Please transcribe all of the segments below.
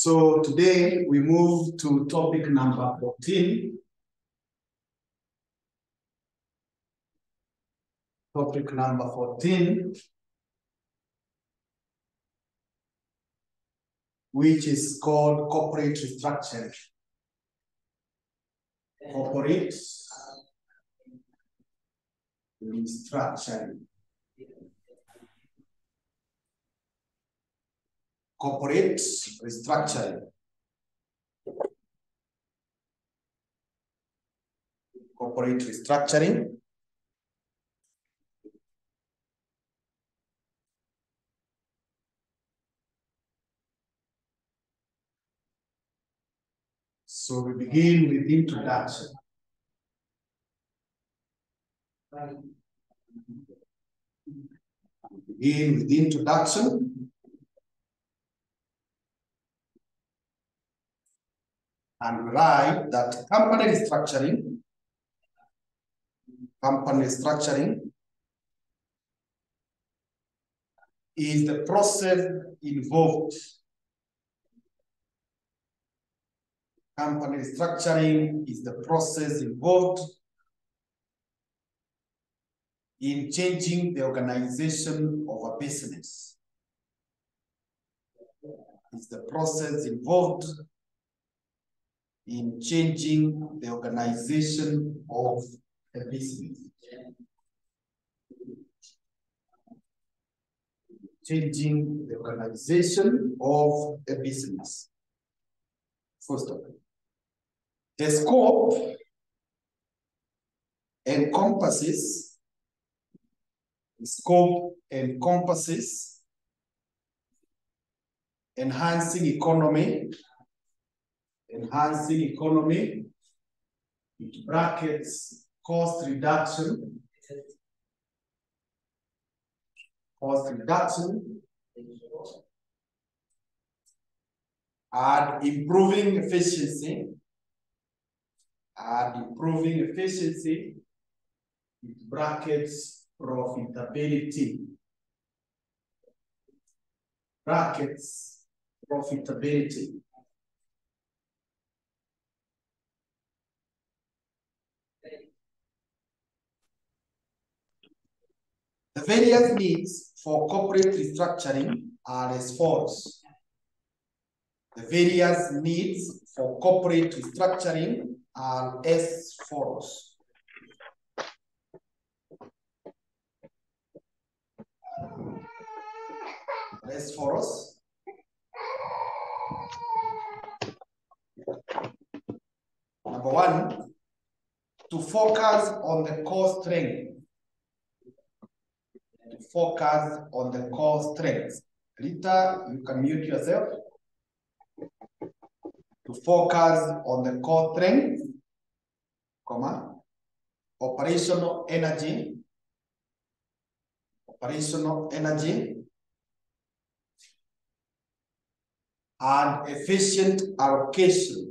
So today we move to topic number 14. Topic number 14, which is called corporate restructuring. Corporate restructuring. Corporate restructuring. Corporate restructuring. So we begin with introduction. Begin with introduction. And we write that company restructuring is the process involved. Company restructuring is the process involved in changing the organization of a business. It's the process involved in changing the organization of a business. Changing the organization of a business. First of all, the scope encompasses enhancing economy, it brackets cost reduction, and improving efficiency, it brackets profitability, The various needs for corporate restructuring are as follows. The various needs for corporate restructuring are as follows. Number one, to focus on the core strength. Rita, you can mute yourself. To focus on the core strength, operational energy, and efficient allocation,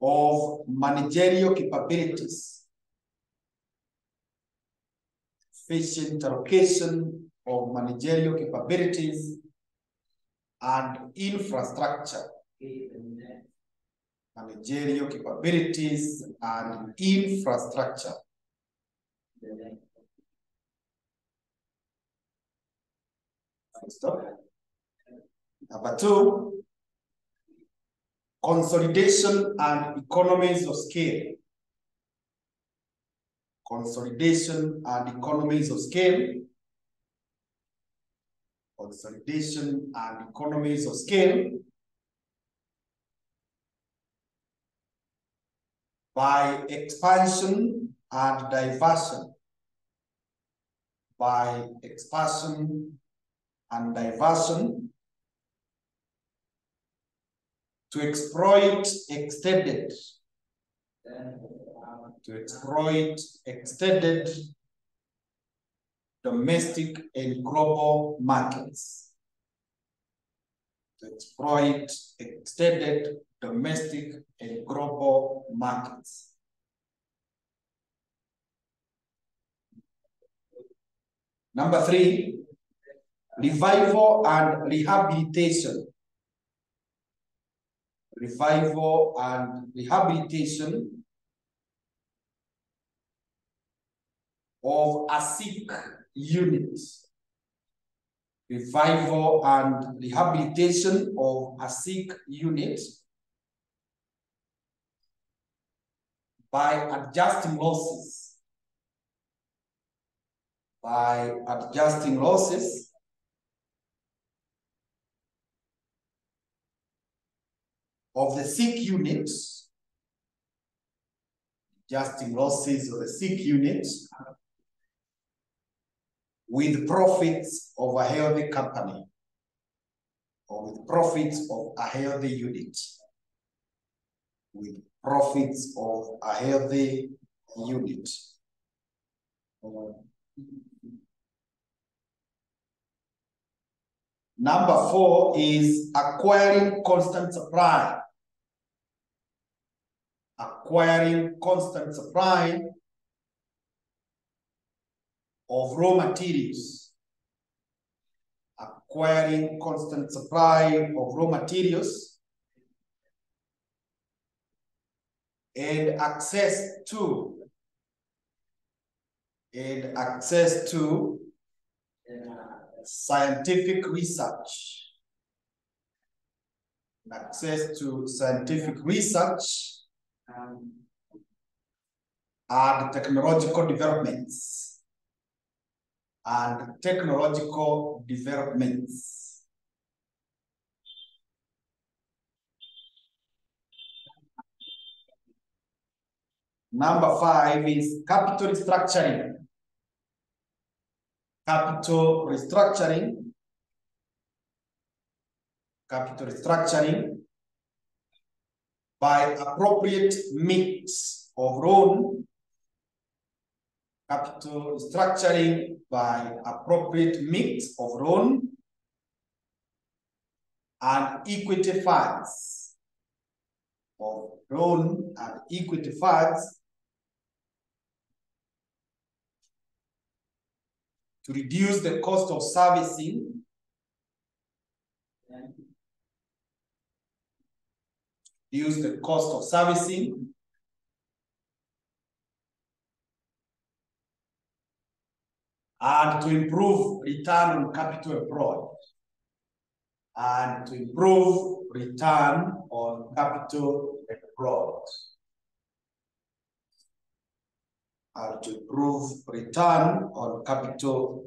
of managerial capabilities. Efficient allocation of managerial capabilities and infrastructure. Managerial capabilities and infrastructure. Stop. Number two, consolidation and economies of scale. By expansion and diversion. To exploit extended domestic and global markets. Number 3, revival and rehabilitation. Revival and rehabilitation of a sick unit. Revival and rehabilitation of a sick unit by adjusting losses. By adjusting losses of the sick unit, adjusting losses of the sick unit with profits of a healthy company, or with profits of a healthy unit. With profits of a healthy unit. Number 4 is acquiring constant supply. Acquiring constant supply of raw materials. Acquiring constant supply of raw materials and access to scientific research. Access to scientific research and technological developments. Number 5 is capital restructuring. Capital restructuring by appropriate mix of loan. Capital restructuring by appropriate mix of loan and equity funds. Of loan and equity funds to reduce the cost of servicing and to improve return on capital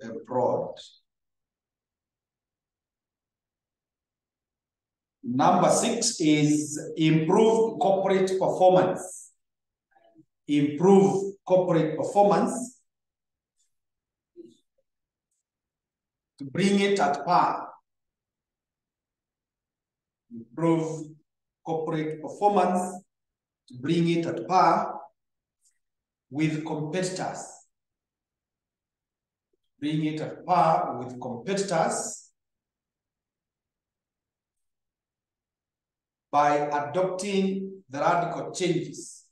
employed. Number 6 is improve corporate performance. Improve corporate performance to bring it at par. Improve corporate performance to bring it at par with competitors. Bring it at par with competitors by adopting the radical changes.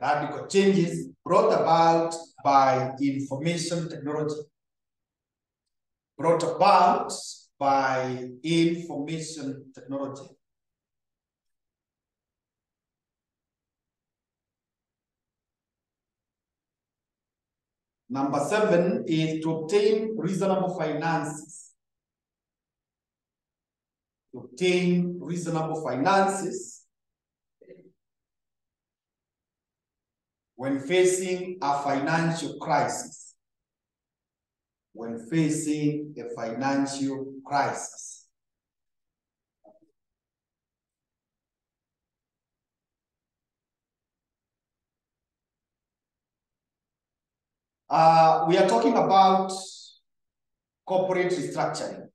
Radical changes brought about by information technology. Number 7 is to obtain reasonable finances. When facing a financial crisis. We are talking about corporate restructuring.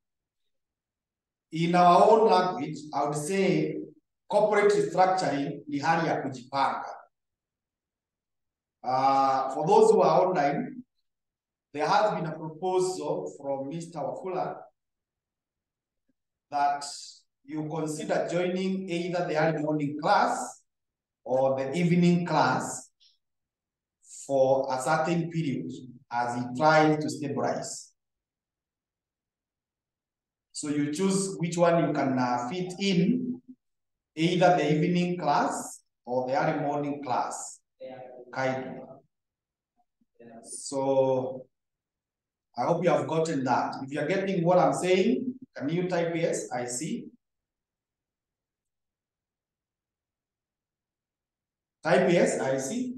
In our own language, I would say corporate restructuring ni hali ya kujipanga. For those who are online, there has been a proposal from Mr. Wafula that you consider joining either the early morning class or the evening class for a certain period as he tries to stabilize. So you choose which one you can fit in, either the evening class or the early morning class. Kindly. So I hope you have gotten that. If you're getting what I'm saying, can you type yes? I see. Type yes, I see.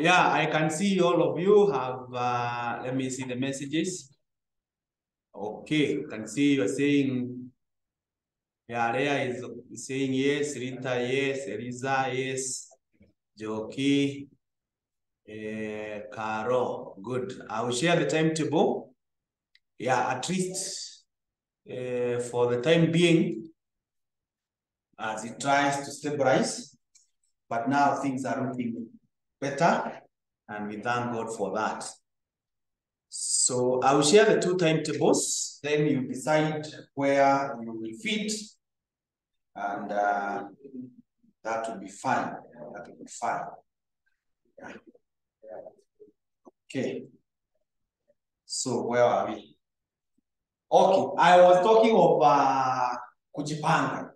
Yeah, I can see all of you have, let me see the messages. Okay, can see you're saying, yeah, Rhea is saying yes, Rita, yes, Eliza, yes, Joki, Caro, good. I will share the timetable. Yeah, at least for the time being, as it tries to stabilize, but now things are looking better, and we thank God for that. So I will share the two timetables, then you decide where you will fit, and that will be fine. That will be fine. Yeah. Okay. So where are we? Okay, I was talking of kujipanga.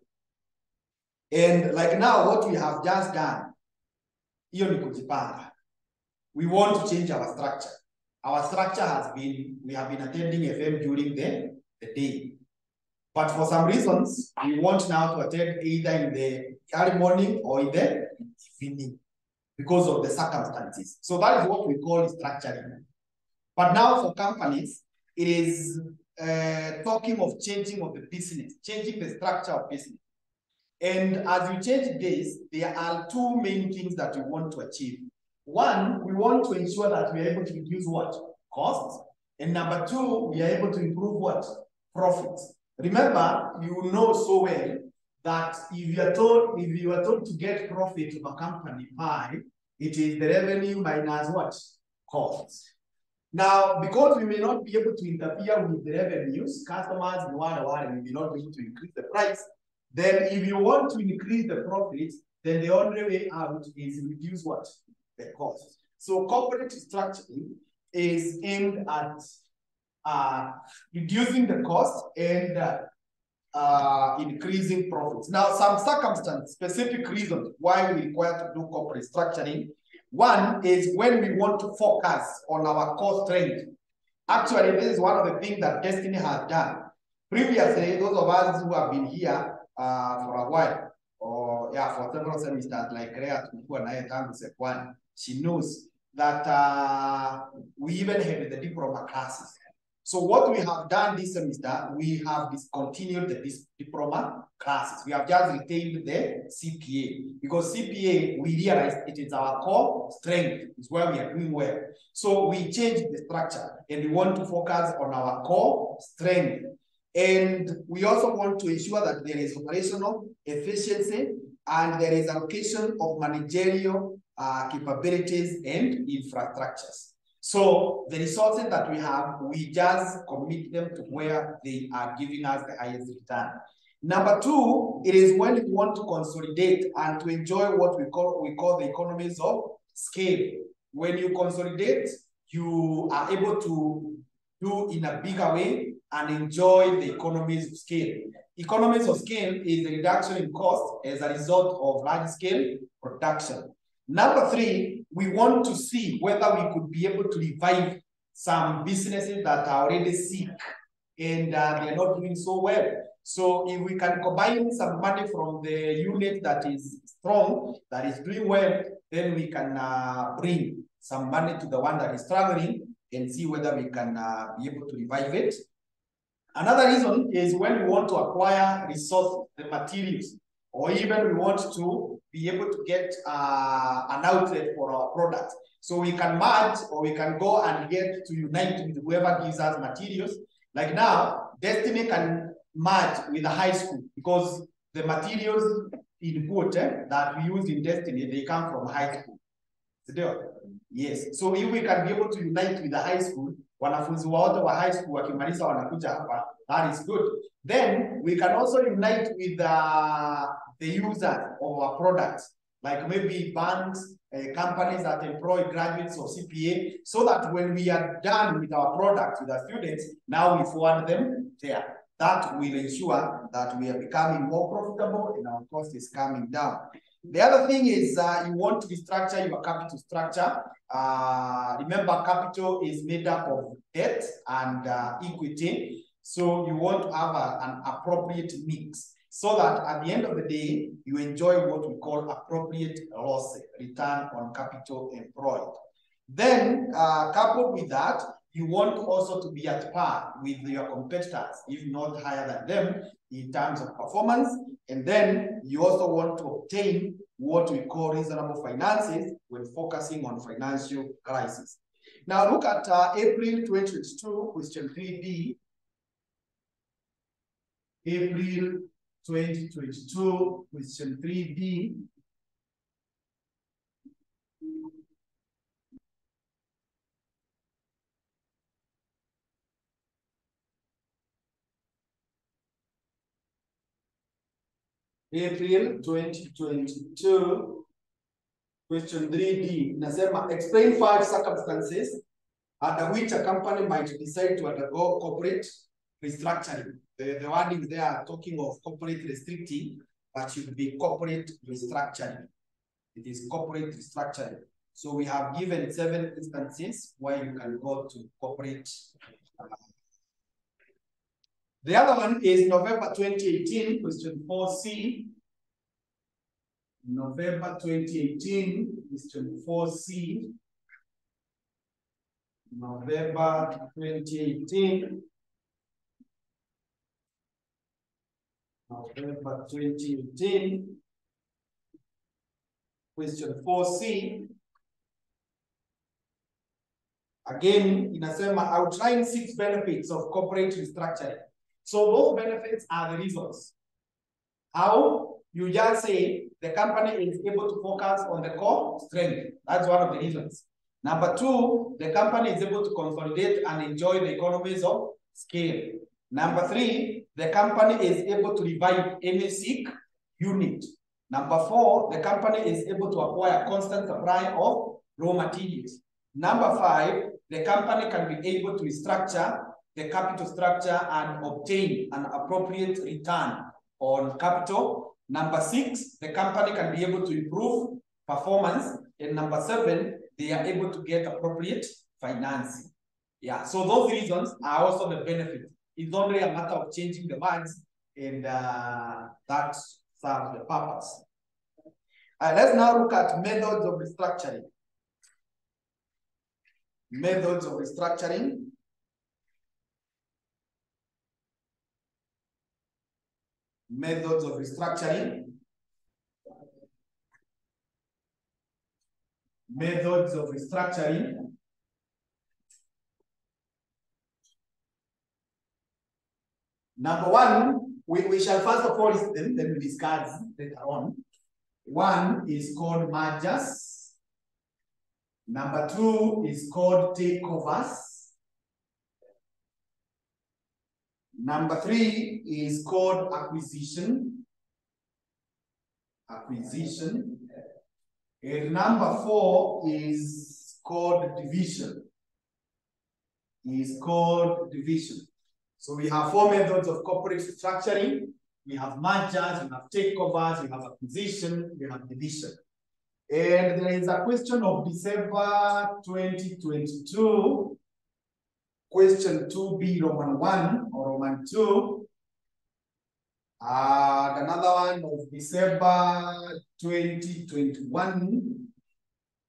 And like now, what we have just done, hiyo ni kujipanga. We want to change our structure. Our structure has been, we have been attending FM during the day. But for some reasons, we want now to attend either in the early morning or in the evening because of the circumstances. So that is what we call structuring. But now for companies, it is talking of changing of the business, changing the structure of business. And as you change this, there are two main things that we want to achieve. One, we want to ensure that we are able to reduce what? Costs. And number two, we are able to improve what? Profits. Remember, you know so well that if you are told to get profit of a company by, it is the revenue minus what? Costs. Now, because we may not be able to interfere with the revenues, customers we may not be able to increase the price. Then if you want to increase the profits, then the only way out is reduce what? The cost. So corporate structuring is aimed at reducing the cost and increasing profits. Now, some circumstances, specific reasons why we require to do corporate structuring. One is when we want to focus on our core strength. Actually, this is one of the things that Destiny has done. Previously, those of us who have been here for a while, or for several semesters, like Rhea tulikuwa naye tangu sec 1. She knows that we even had the diploma classes. So what we have done this semester, we have discontinued this diploma classes. We have just retained the CPA, because CPA, we realized it is our core strength, is where we are doing well. So we changed the structure and we want to focus on our core strength. And we also want to ensure that there is operational efficiency and there is allocation of managerial capabilities and infrastructures. So the resources that we have, we just commit them to where they are giving us the highest return. Number two, it is when we want to consolidate and to enjoy what we call the economies of scale. When you consolidate, you are able to do in a bigger way and enjoy the economies of scale. Economies of scale is the reduction in cost as a result of large-scale production. Number three, we want to see whether we could be able to revive some businesses that are already sick and they're not doing so well. So if we can combine some money from the unit that is strong, that is doing well, then we can bring some money to the one that is struggling and see whether we can be able to revive it. Another reason is when we want to acquire resources, the materials, or even we want to be able to get an outlet for our products. So we can merge or we can go and get to unite with whoever gives us materials. Like now, Destiny can merge with a high school because the materials in quote that we use in Destiny, they come from high school. Yes. So if we can be able to unite with the high school, wanafunzi wote wa high school wakimaliza wanakuja hapa, that is good. Then we can also unite with the users of our products, like maybe banks, companies that employ graduates or CPA, so that when we are done with our products, with our students, now we forward them there. That will ensure that we are becoming more profitable and our cost is coming down. The other thing is you want to restructure your capital structure. Remember, capital is made up of debt and equity. So you want to have an appropriate mix so that at the end of the day, you enjoy what we call appropriate ROCE, return on capital employed. Then, coupled with that, you want also to be at par with your competitors, if not higher than them in terms of performance. And then you also want to obtain what we call reasonable finances when focusing on financial crisis. Now look at April 2022, question 3D. April 2022, question 3D. April 2022, question 3D. Nasema, explain 5 circumstances under which a company might decide to undergo corporate restructuring. The wording there are talking of corporate restricting, but should be corporate restructuring. It is corporate restructuring. So we have given 7 instances where you can go to corporate. The other one is November 2018, question 4C. November 2018, question 4C. November 2018. November 2018. Question 4C. Again, inasema outline 6 benefits of corporate restructuring. So those benefits are the reasons. How? You just say the company is able to focus on the core strength. That's one of the reasons. Number 2, the company is able to consolidate and enjoy the economies of scale. Number 3, the company is able to revive any sick unit. Number 4, the company is able to acquire constant supply of raw materials. Number 5, the company can be able to restructure the capital structure and obtain an appropriate return on capital. Number 6, the company can be able to improve performance. And number 7, they are able to get appropriate financing. Yeah, so those reasons are also the benefit. It's only a matter of changing the words and that serves the purpose. Let's now look at methods of restructuring. Methods of restructuring. Methods of restructuring. Methods of restructuring. Number one, we shall first of all list them, then we discuss later on. One is called mergers. Number two is called takeovers. Number three is called acquisition. Acquisition. And number four is called division. Is called division. So we have four methods of corporate restructuring. We have mergers, we have takeovers, we have acquisition, we have division. And there is a question of December 2022, question 2B, Roman 1 or Roman 2. And another one of December 2021,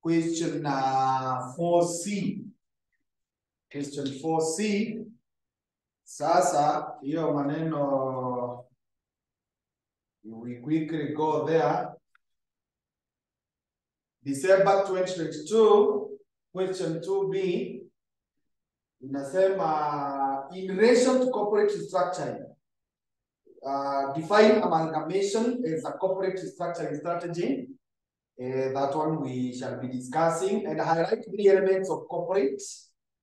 question 4C. Question 4C. Sasa, hiyo maneno, we quickly go there. December 2022, question 2B, inasema, in relation to corporate restructuring, define amalgamation as a corporate restructuring strategy. That one we shall be discussing, and highlight three elements of corporate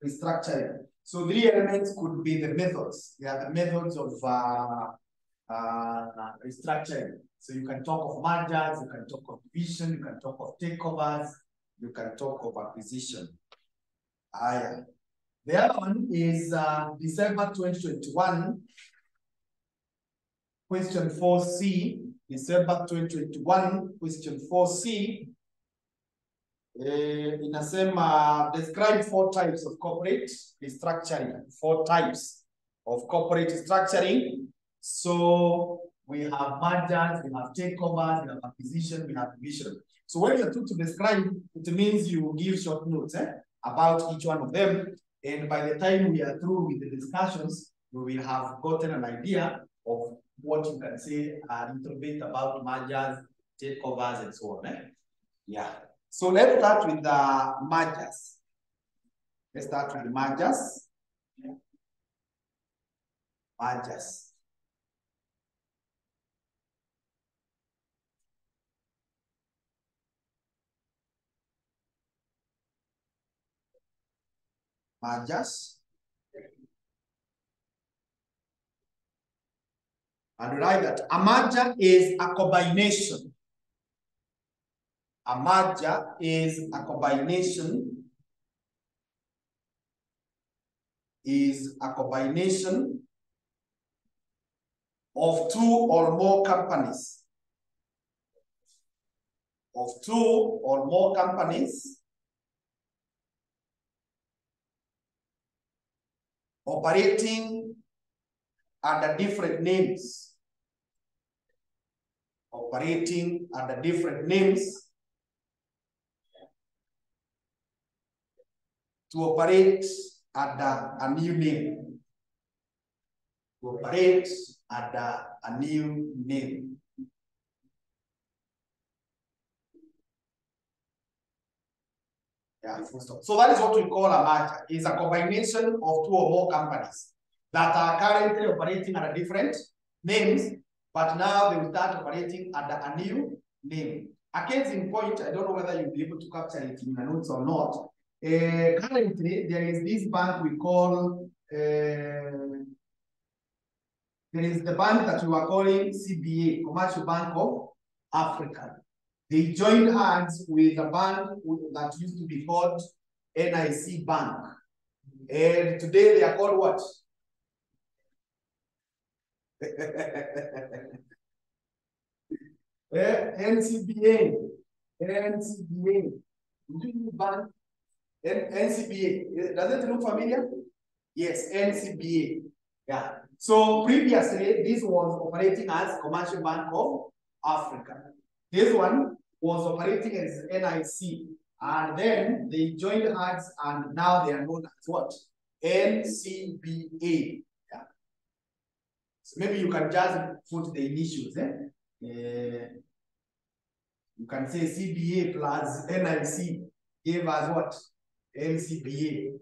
restructuring. So three elements could be the methods. They are the methods of restructuring. So you can talk of mergers, you can talk of division, you can talk of takeovers, you can talk of acquisition. The other one is December 2021, question 4C. December 2021, question 4C. Inasema, describe four types of corporate restructuring. Four types of corporate restructuring. So we have mergers, we have takeovers, we have acquisition, we have division. So when you're to describe, it means you give short notes about each one of them. And by the time we are through with the discussions, we will have gotten an idea of what you can say a little bit about mergers, takeovers, and so on. Yeah. So let's start with the mergers. Let's start with the mergers. Mergers. Mergers. And write that a merger is a combination. A merger is a combination. Is a combination of two or more companies. Of two or more companies operating under different names. Operating under different names to operate under a new name. To operate under a new name. Yeah, so that is what we call a merger. It's a combination of two or more companies that are currently operating under different names, but now they will start operating under a new name. A case in point, I don't know whether you'll be able to capture it in the notes or not. Currently, there is this bank we call, there is the bank that we are calling CBA, Commercial Bank of Africa. They joined hands with a bank that used to be called NIC Bank. And today they are called what? NCBA. NCBA. Bank. NCBA. Does it look familiar? Yes, NCBA. Yeah. So previously, this was operating as Commercial Bank of Africa. This one was operating as NIC, and then they joined hands, and now they are known as what? NCBA. Yeah. So maybe you can just put the initials. You can say CBA plus NIC gave us what? NCBA.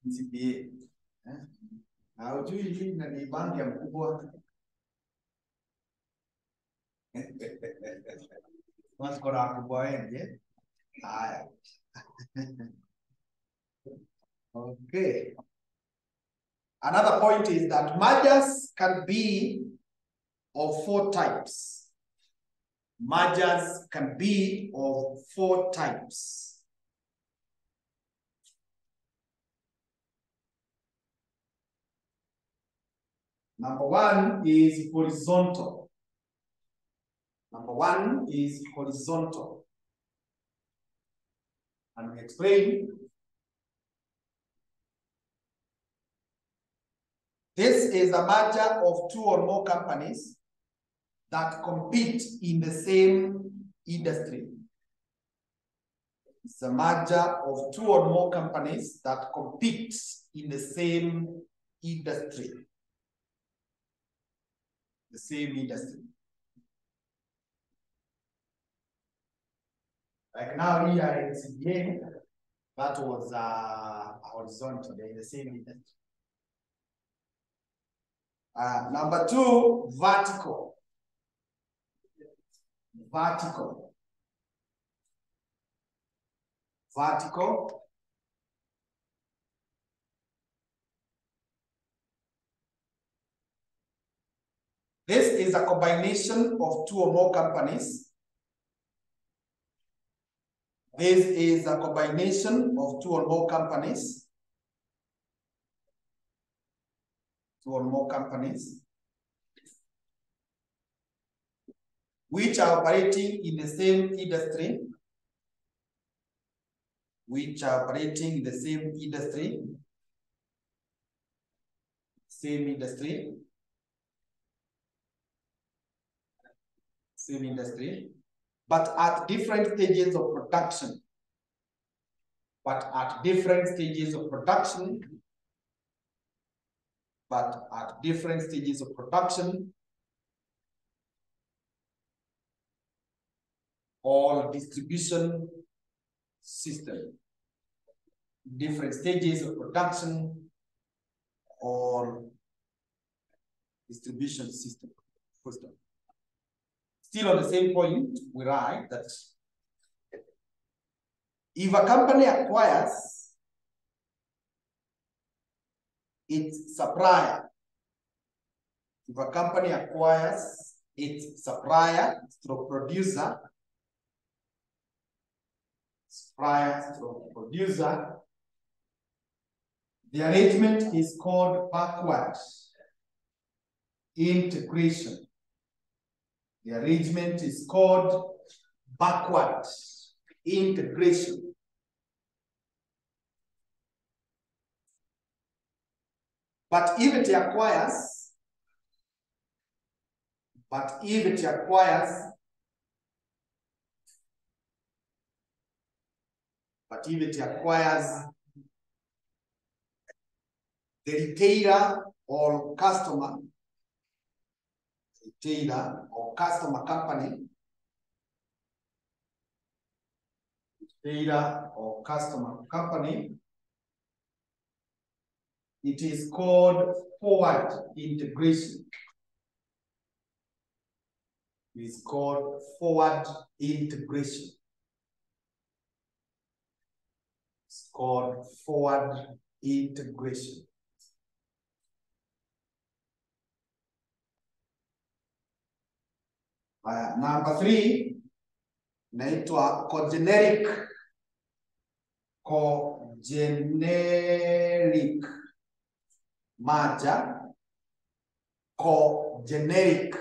NCBA. Na ujui hii na ni banki ya mkubwa. Once kora mkubwa wengi. Haya. Okay. Another point is that mergers can be of 4 types. Mergers can be of 4 types. Number 1 is horizontal. Number 1 is horizontal. And we explain. This is a merger of 2 or more companies that compete in the same industry. It's a merger of 2 or more companies that compete in the same industry. The same industry. Like now here in CBA, that was horizontal, they're in the same industry. Number 2, vertical. Vertical. Vertical. This is a combination of 2 or more companies. This is a combination of 2 or more companies. 2 or more companies which are operating in the same industry. Which are operating in the same industry. Same industry. Same industry. But at different stages of production. But at different stages of production. But at different stages of production. Or distribution system. Different stages of production or distribution system. Still on the same point, we write that if a company acquires its supplier, if a company acquires its supplier through producer, the arrangement is called backward integration. The arrangement is called backward integration. But if it acquires the retailer or customer, company, it is called forward integration. It is called forward integration. It's called forward integration. Number 3, inaitwa cogeneric. Cogeneric merger. Cogeneric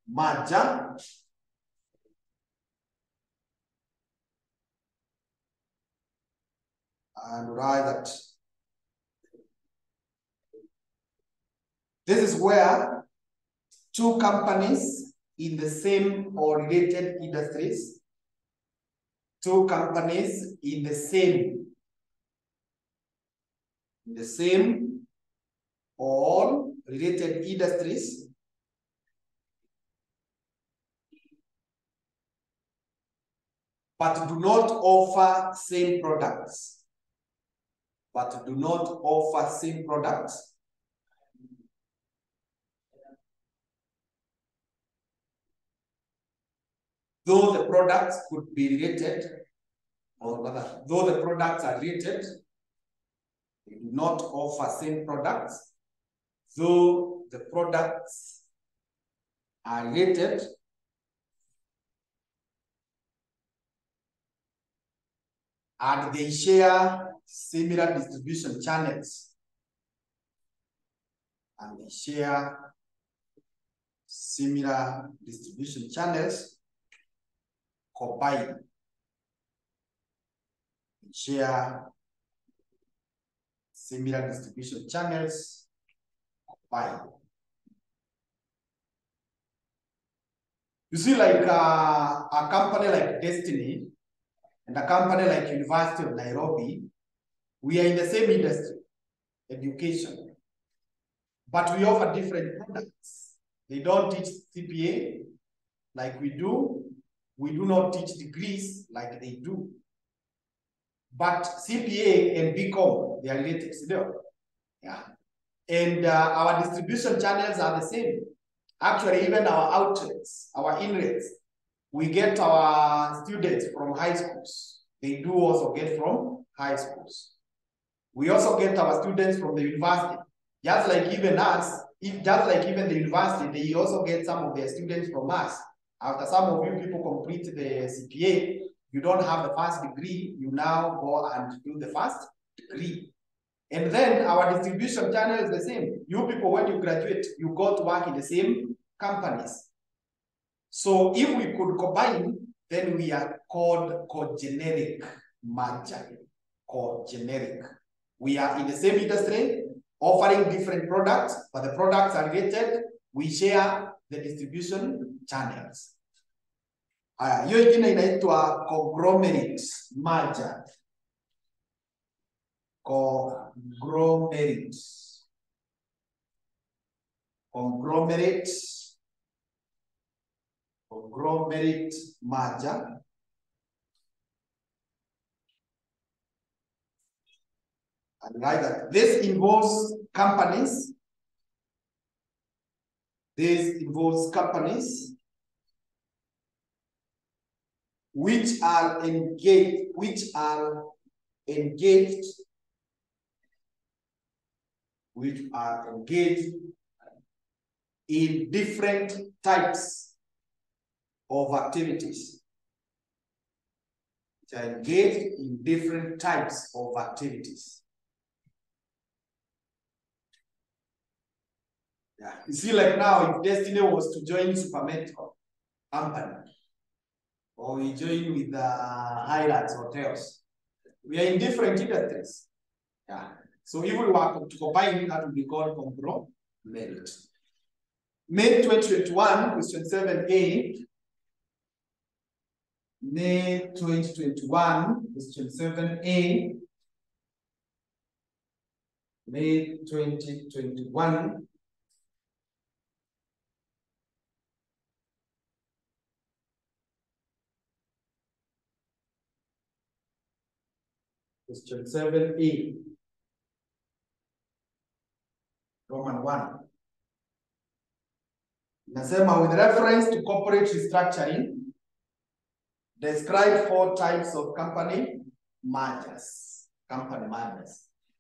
merger. And write that this is where two companies in the same or related industries. Two companies in the same or related industries but do not offer same products. Though the products could be related, or rather, though the products are related, they do not offer same products. Though the products are related, and they share similar distribution channels. Combine. Share similar distribution channels. Combine. You see, like a company like Destiny and a company like University of Nairobi, we are in the same industry, education, but we offer different products. They don't teach CPA like we do. We do not teach degrees like they do. But CPA and BCom, they are related still. Yeah. And our distribution channels are the same. Actually, even our outlets, our inlets, we get our students from high schools. They do also get from high schools. We also get our students from the university. Just like even us, just like even the university, they also get some of their students from us. After some of you people complete the CPA, you don't have the first degree, you now go and do the first degree. And then our distribution channel is the same. You people, when you graduate, you go to work in the same companies. So if we could combine, then we are called co-generic merger. Co-generic. We are in the same industry, offering different products, but the products are related. We share the distribution channels. Hiyo ingine inaitwa conglomerate merger. Conglomerate merger. And like that. This involves companies. Which are engaged in different types of activities. Yeah. You see, like now, if Destiny was to join Supermetro company, or we join with the Highlands Hotels, we are in different industries. Yeah. So if we were to combine, that would be called conglomerate. May 2021, question 7A. May 2021, question 7A. May 2021. Question 7A. Roman 1. Nasema, with reference to corporate restructuring, describe 4 types of company mergers.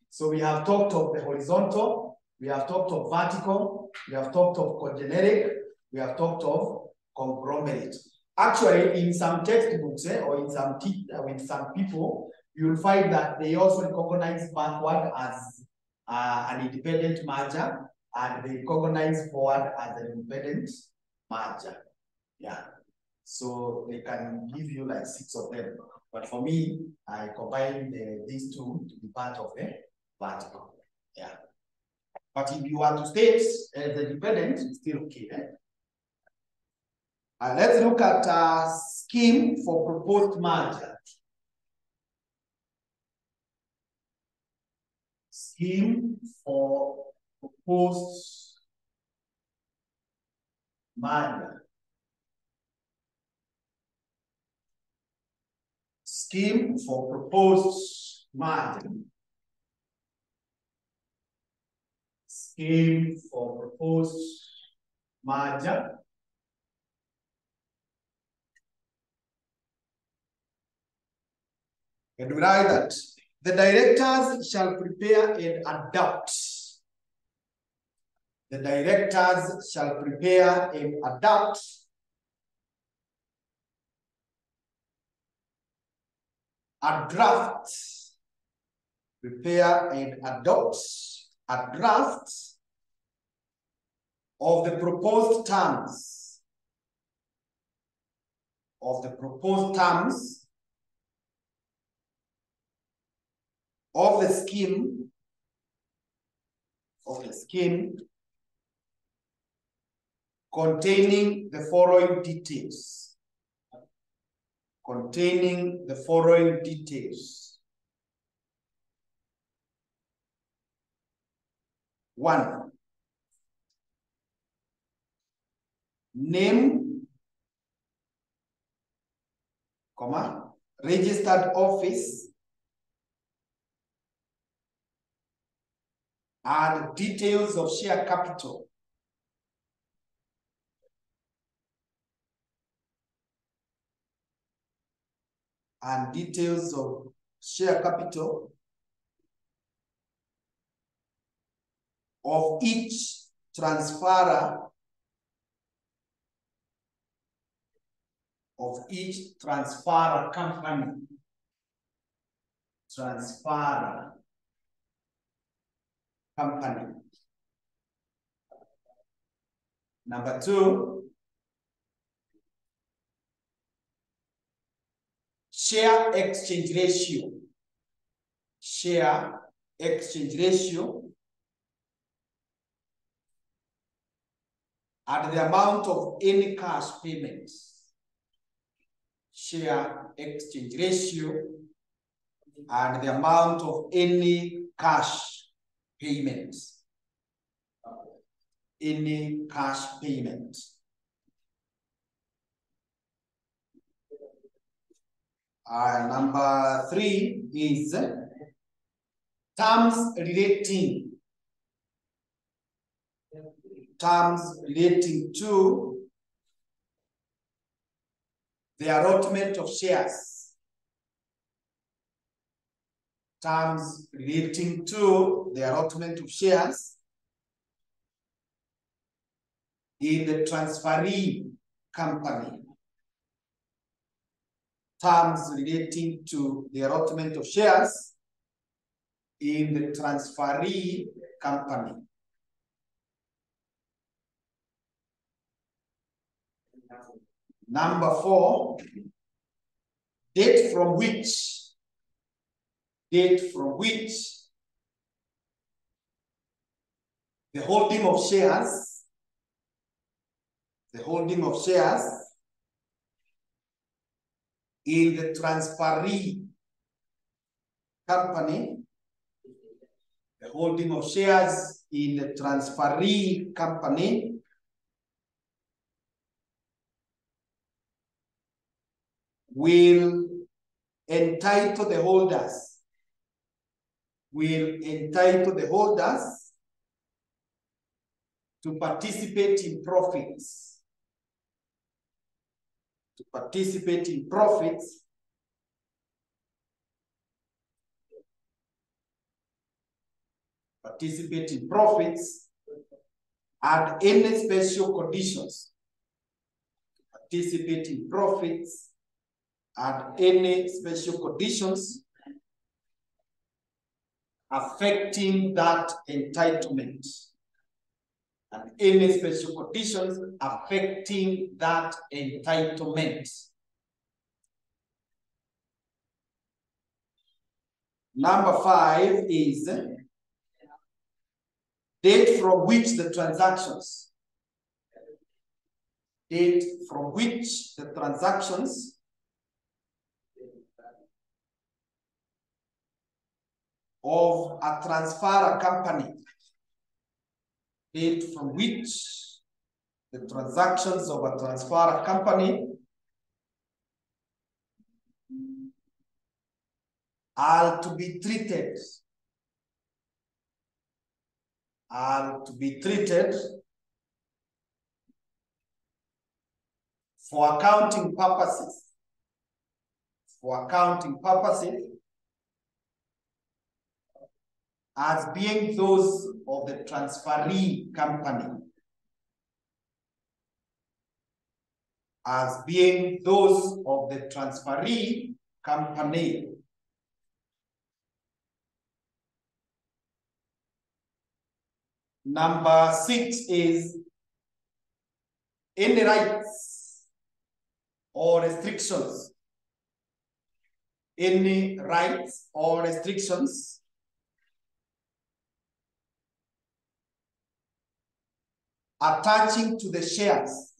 So we have talked of the horizontal, we have talked of vertical, we have talked of co-generic, we have talked of conglomerate. Actually, in some textbooks, or in some with some people, you'll find that they also recognize backward as an independent merger, and they recognize forward as an independent merger. Yeah. So they can give you like 6 of them. But for me, I combine these two to be part of the vertical. Yeah. But if you want to state as a dependent, it's still okay. Let's look at a scheme for proposed merger. Scheme for proposed merger. Scheme for proposed merger. Scheme for proposed merger. And we write that the directors shall prepare and adopt. The directors shall prepare and adopt a draft. Prepare and adopt a draft of the proposed terms. Of the proposed terms of the scheme. Containing the following details. Containing the following details. 1. Name, comma, registered office, and details of share capital. And details of share capital of each transferor company. Transferor company. Number 2, share exchange ratio. Share exchange ratio and the amount of any cash payments. Share exchange ratio and the amount of any cash payments. Any cash payment. Number 3 is terms relating to the allotment of shares. Terms relating to the allotment of shares in the transferee company. Terms relating to the allotment of shares in the transferee company. Number 4, date from which the holding of shares in the transferee company, the holding of shares in the transferee company will entitle the holders to participate in profits. And any special conditions. Participate in profits and any special conditions affecting that entitlement. And any special conditions affecting that entitlement. Number 5 is Date from which the transactions of a transfer company, date from which the transactions of a transfer company are to be treated for accounting purposes, as being those of the transferee company, Number 6 is any rights or restrictions. Any rights or restrictions attaching to the shares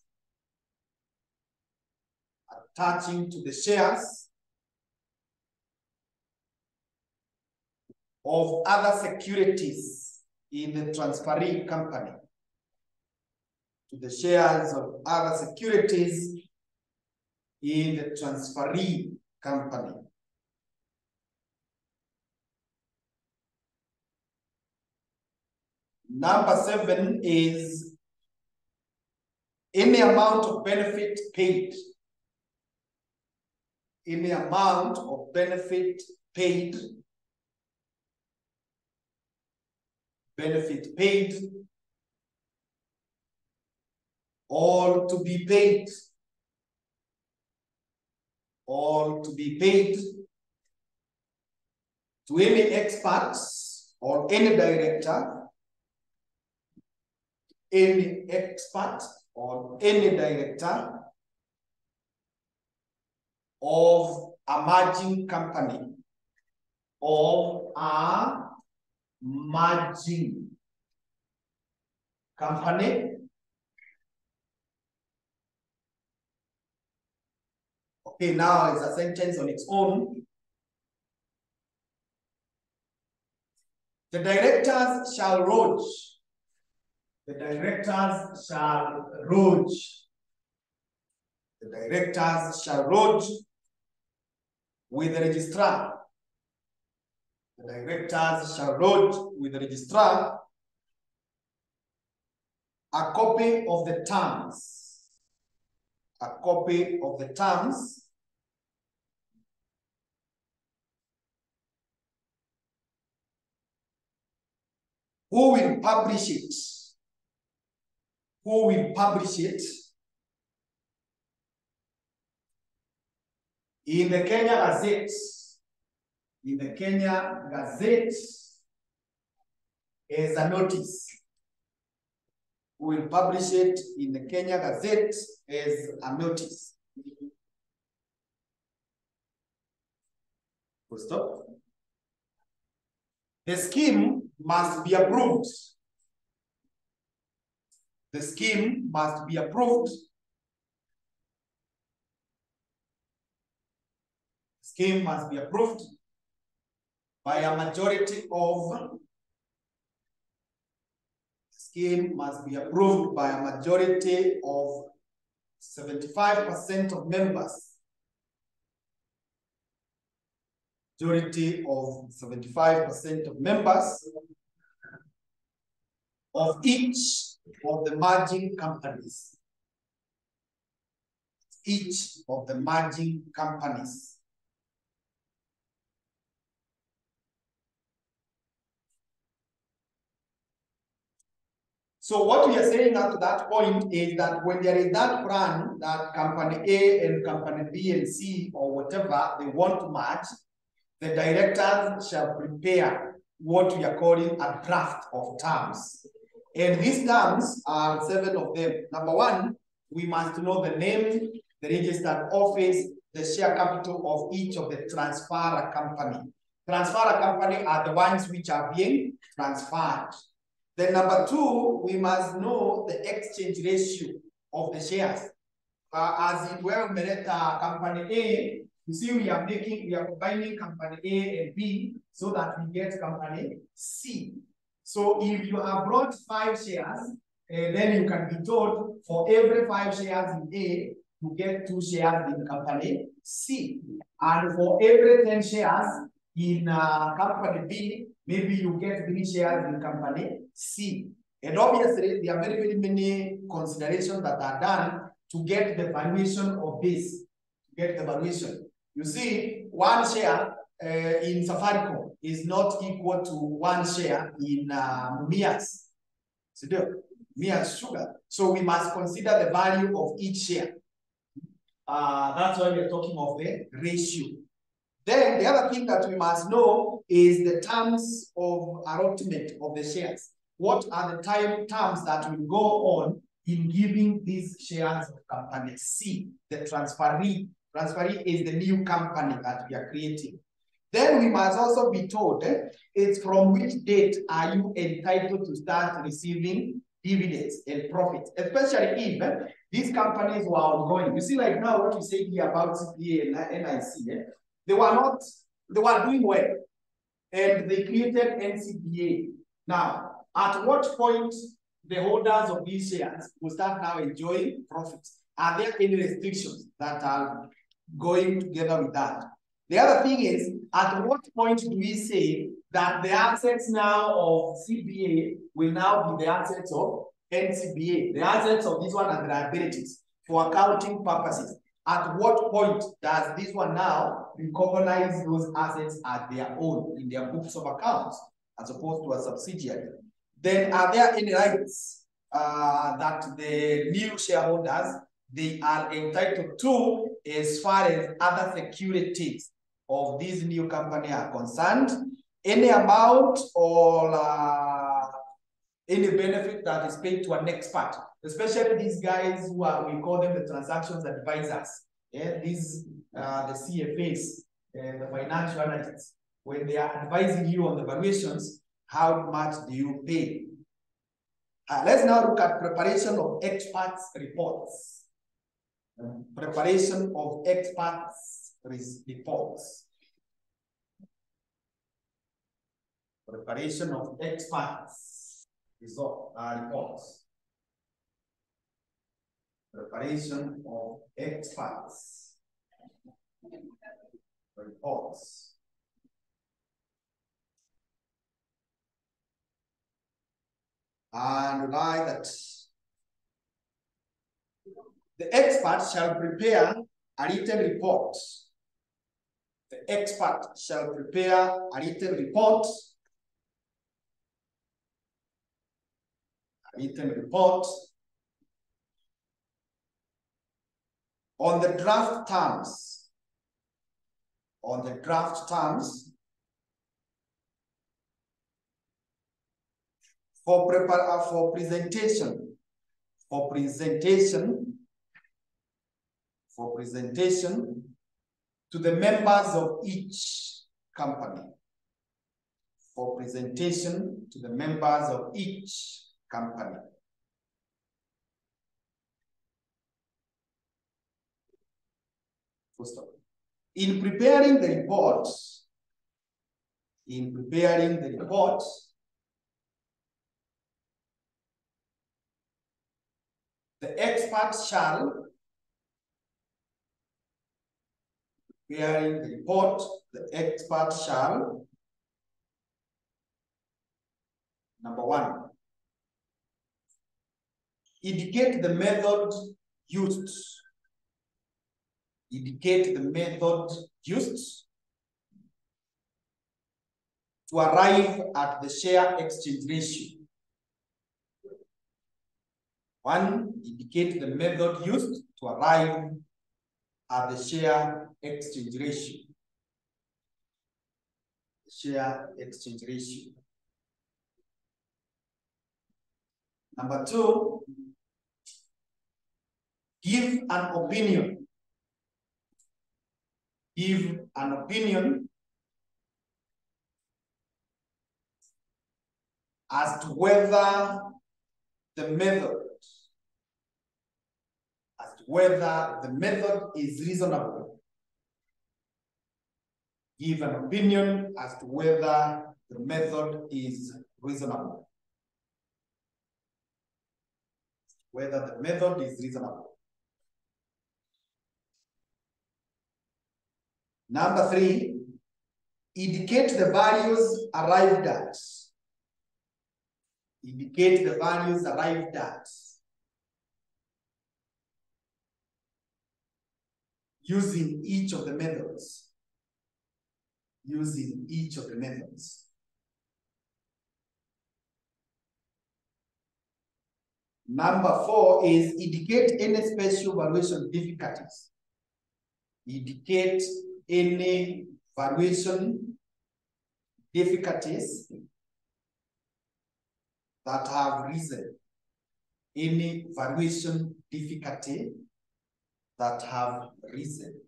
of other securities in the transferee company, to the shares of other securities in the transferee company. Number 7 is any amount of benefit paid. Any amount of benefit paid. Or to be paid. To any experts or any director. Any expert or any director of a merging company. Okay, now it's a sentence on its own. The directors shall lodge. With the registrar. A copy of the terms. Who will publish it? In the Kenya Gazette. As a notice. Who will publish it in the Kenya Gazette as a notice. Full stop. The scheme must be approved. By a majority of 75% of members. Of each of the merging companies. So what we are saying up to that point is that when there is that plan that company A and company B and C or whatever they want to merge, the directors shall prepare what we are calling a draft of terms. And these terms are 7 of them. Number 1, we must know the name, the registered office, the share capital of each of the transferor company. Transferor company are the ones which are being transferred. Then number two, we must know the exchange ratio of the shares. As in where we met company A, you see we are combining company A and B so that we get company C. So if you have brought 5 shares, then you can be told for every 5 shares in A, you get 2 shares in company C. And for every 10 shares in company B, maybe you get 3 shares in company C. And obviously, there are very, very many considerations that are done to get the valuation of this, to get the valuation. You see, 1 share in Safaricom is not equal to 1 share in Mia's. Mia's sugar. So we must consider the value of each share. That's why we're talking of the ratio. Then the other thing that we must know is the terms of allotment of the shares. What are the terms that will go on in giving these shares of company C, the transferee? Transferee is the new company that we are creating. Then we must also be told it's from which date are you entitled to start receiving dividends and profits, especially if these companies were ongoing. You see, like now what you say here about CPA and NIC, they were doing well, and they created NCBA. Now, at what point the holders of these shares will start now enjoying profits? Are there any restrictions that are going together with that? The other thing is, at what point do we say that the assets now of CBA will now be the assets of NCBA? The assets of this one are the liabilities for accounting purposes. At what point does this one now recognize those assets as their own in their books of accounts as opposed to a subsidiary? Then are there any rights that the new shareholders they are entitled to as far as other securities of this new company are concerned? Any amount or any benefit that is paid to an expert, especially these guys who are, we call them the transactions advisors. Yeah, these the CFAs, the financial analysts, when they are advising you on the valuations, how much do you pay? Let's now look at preparation of experts' reports. Preparation of experts' reports. Preparation of experts' reports. Preparation of experts' reports. And like that, the expert shall prepare a written report. The expert shall prepare a written report. A written report on the draft terms. On the draft terms for presentation to the members of each company. For presentation to the members of each company. First of all, in preparing the report, the expert shall, preparing the report, the expert shall, number one, indicate the method used. Indicate the method used to arrive at the share exchange ratio. One, indicate the method used to arrive at the share exchange ratio. Share exchange ratio. Number two, give an opinion. Give an opinion as to whether the method is reasonable. Give an opinion as to whether the method is reasonable. Whether the method is reasonable. Number 3, indicate the values arrived at. Indicate the values arrived at. Using each of the methods. Using each of the methods. Number 4 is indicate any special valuation difficulties. Indicate any valuation difficulties that have risen. Any valuation difficulty that have risen.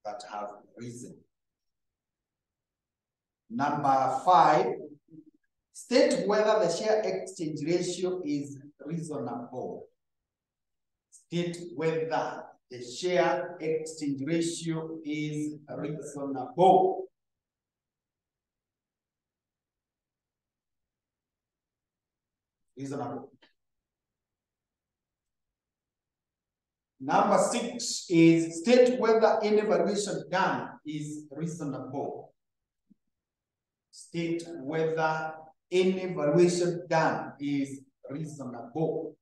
That have risen. Number 5, state whether the share exchange ratio is reasonable. State whether the share exchange ratio is reasonable. Reasonable. Number 6 is state whether any valuation done is reasonable. State whether any valuation done is reasonable.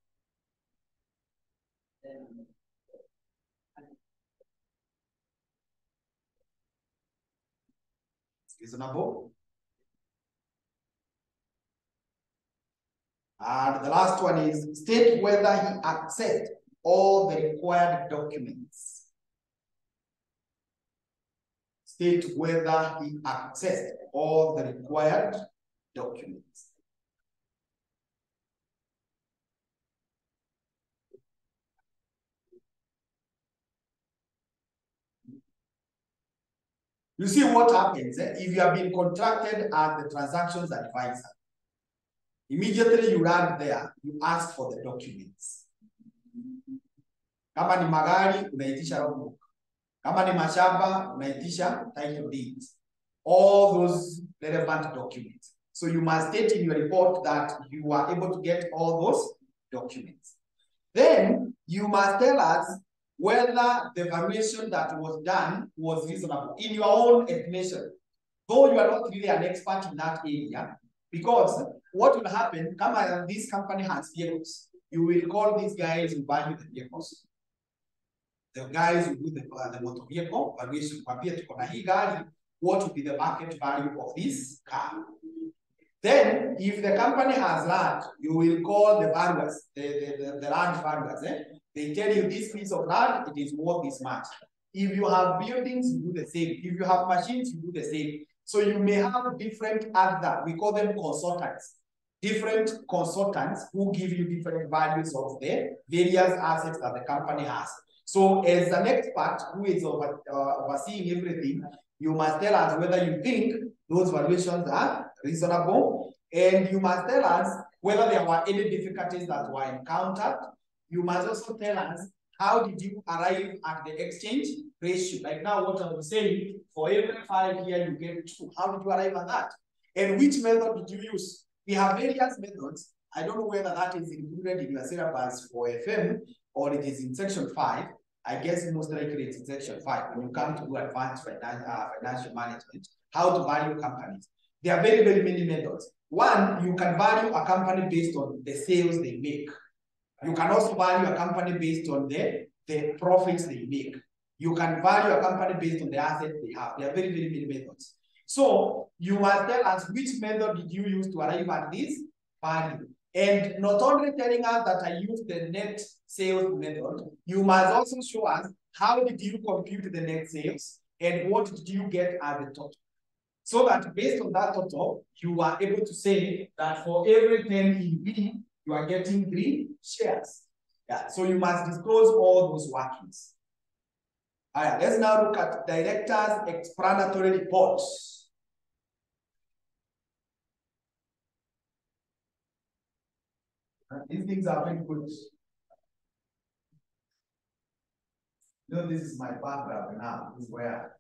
Reasonable. And the last one is state whether he accepts all the required documents. State whether he accessed all the required documents. You see what happens if you have been contracted as the transactions advisor. Immediately you run there, you ask for the documents. Kama ni magari, unaitisha logbook. Kama ni mashamba, unaitisha title deeds. All those relevant documents. So you must state in your report that you are able to get all those documents. Then you must tell us whether the valuation that was done was reasonable in your own estimation. Though you are not really an expert in that area, because what will happen, come this company has vehicles, you will call these guys who value the vehicles. The guys who do the motor vehicle valuation, what would be the market value of this car? Then, if the company has land, you will call the valuers, the land valuers. They tell you this piece of land, it is worth this much. If you have buildings, you do the same. If you have machines, you do the same. So you may have different other, we call them consultants. Different consultants who give you different values of the various assets that the company has. So as an expert who is overseeing everything, you must tell us whether you think those valuations are reasonable, and you must tell us whether there were any difficulties that were encountered. You must also tell us how did you arrive at the exchange ratio. Like now what I was saying, for every 5 here you get 2. How did you arrive at that? And which method did you use? We have various methods. I don't know whether that is included in your syllabus for FM or it is in section 5. I guess most likely it's in section 5 when you come to do advanced financial management, how to value companies. There are very, very many methods. One, you can value a company based on the sales they make. You can also value a company based on the profits they make. You can value a company based on the assets they have. There are very, very many methods. So you must tell us which method did you use to arrive at this value. And not only telling us that I used the net sales method, you must also show us how did you compute the net sales and what did you get as the total. So that based on that total, you are able to say that for every 10 in B, you are getting 3 shares. Yeah, so you must disclose all those workings. All right, let's now look at directors' explanatory reports. These things are very good. You know, this is my background now. This is where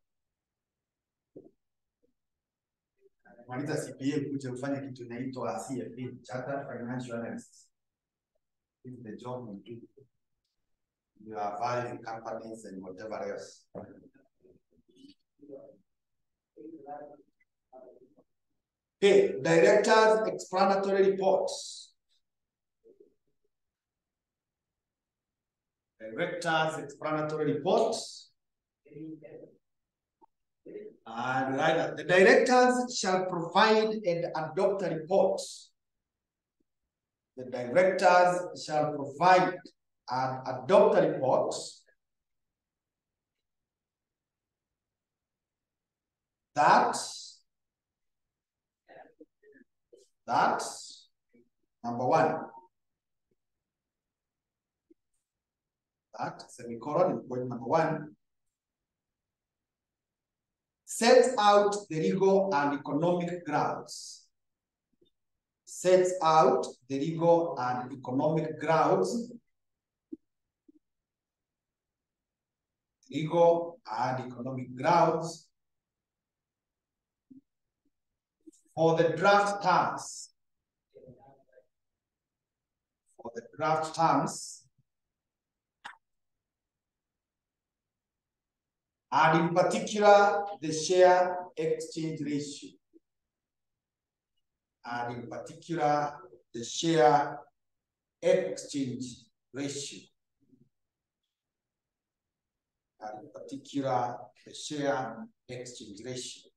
maliza CPA kuja ufanye kitu inaitwa CFA, Chartered Financial Analyst. This is the job we do. You are valuing companies and whatever else. Okay, directors' explanatory reports. Directors' explanatory reports. And right, the directors shall provide and adopt a report. The directors shall provide and adopt a report that number one, that semicolon in point number one, sets out the legal and economic grounds. Sets out the legal and economic grounds. Legal and economic grounds for the draft terms. For the draft terms. And in particular, the share exchange ratio. And in particular, the share exchange ratio. And in particular, the share exchange ratio.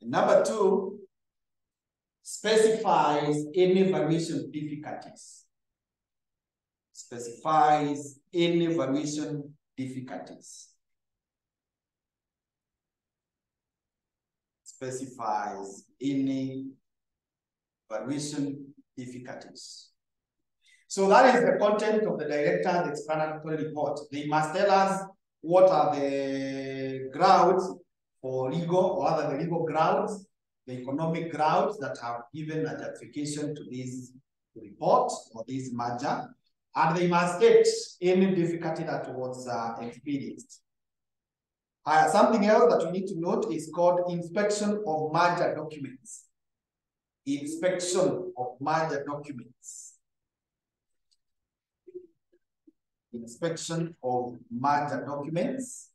And number two, specifies any valuation difficulties. Specifies any valuation difficulties. Specifies any valuation difficulties. So that is the content of the director's explanatory report. They must tell us what are the grounds for legal, or other the legal grounds, the economic grounds that have given a justification to this report or this merger, and they must state any difficulty that was experienced. Something else that we need to note is called inspection of merger documents. Inspection of merger documents. Inspection of merger documents.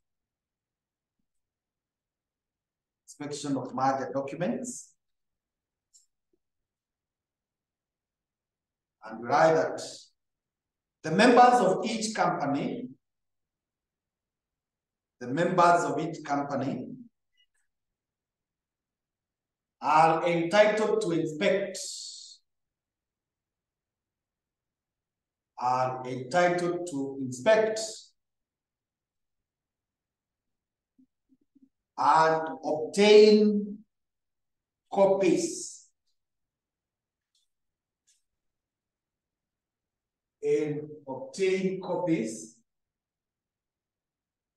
Inspection of merger documents. And we write that the members of each company, are entitled to inspect, and obtain copies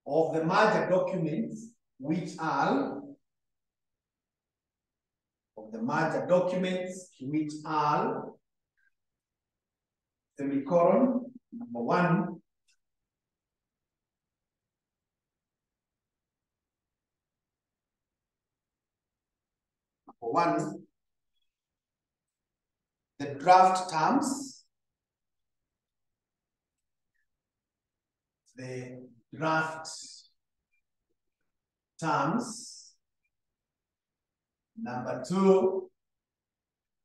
of the merger documents which are semicolon, number one, the draft terms, number two,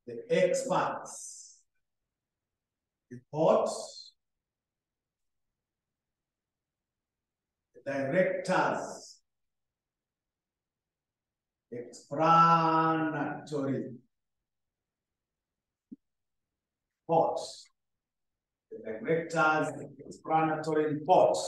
the experts report, the directors explanatory report, the directors explanatory report.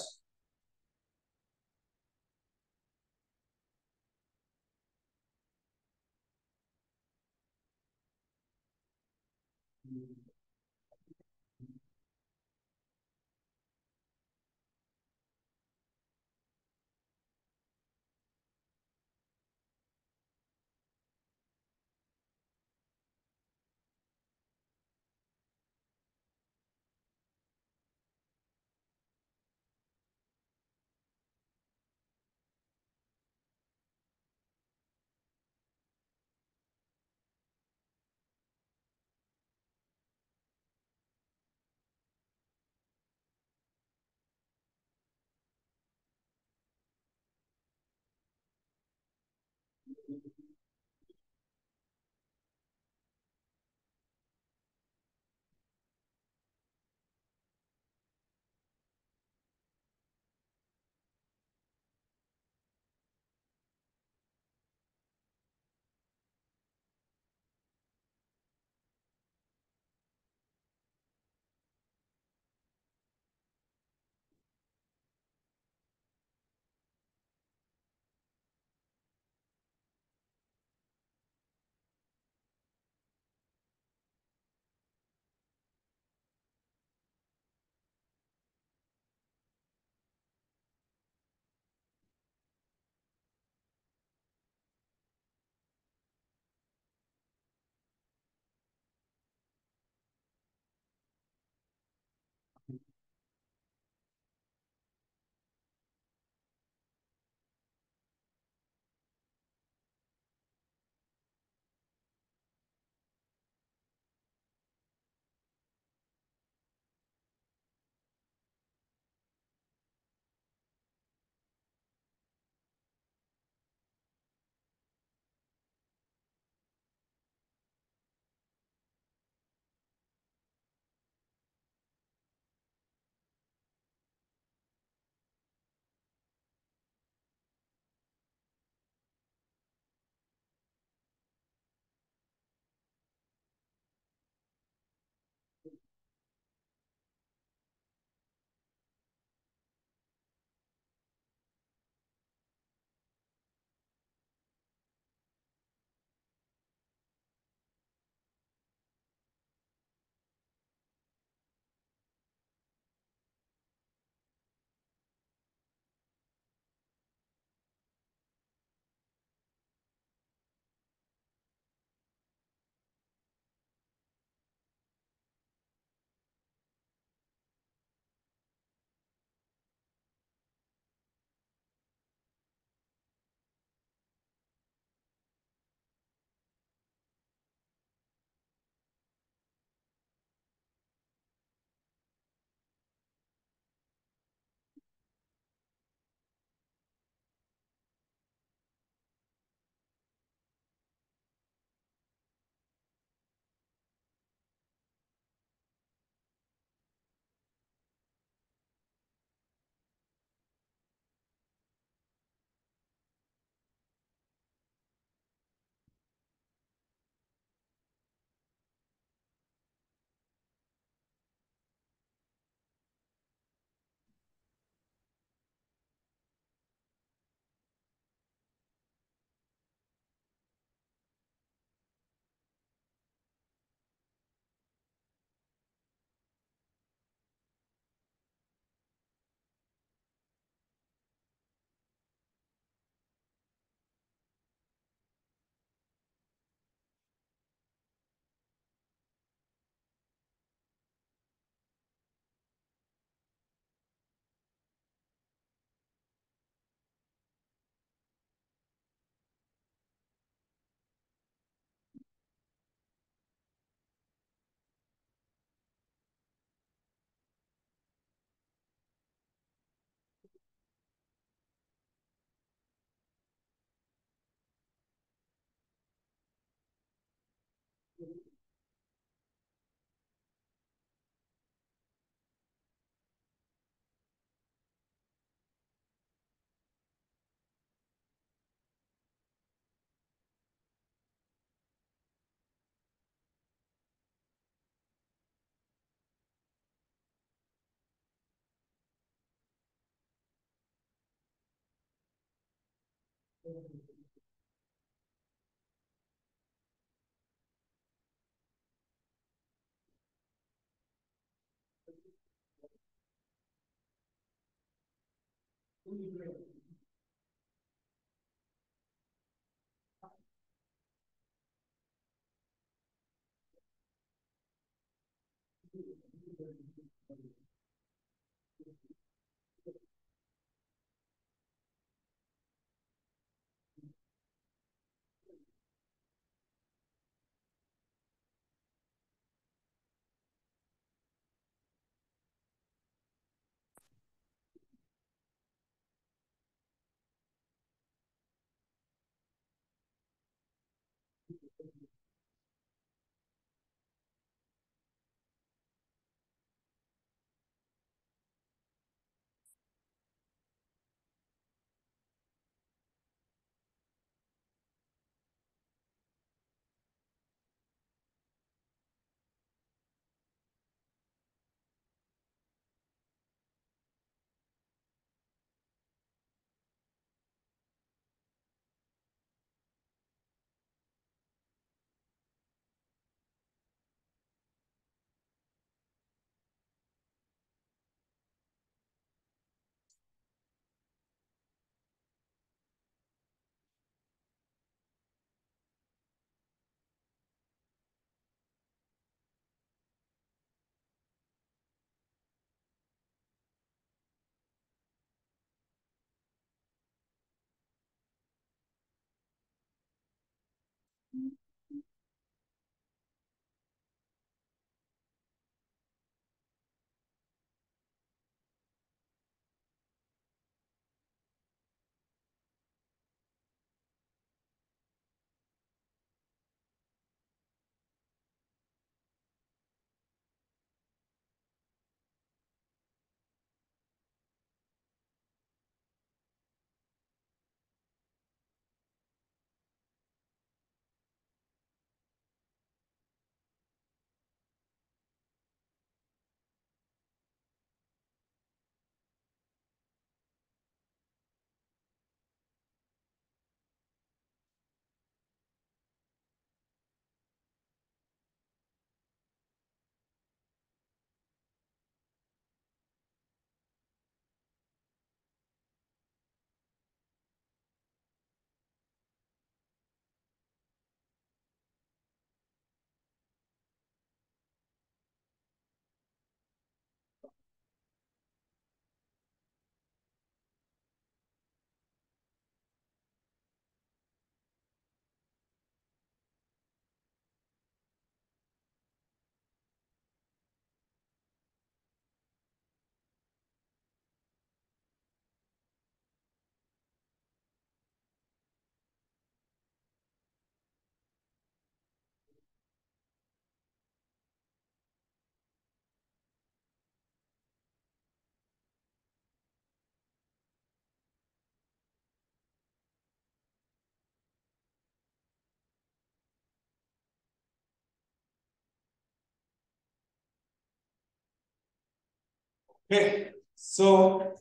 Okay, so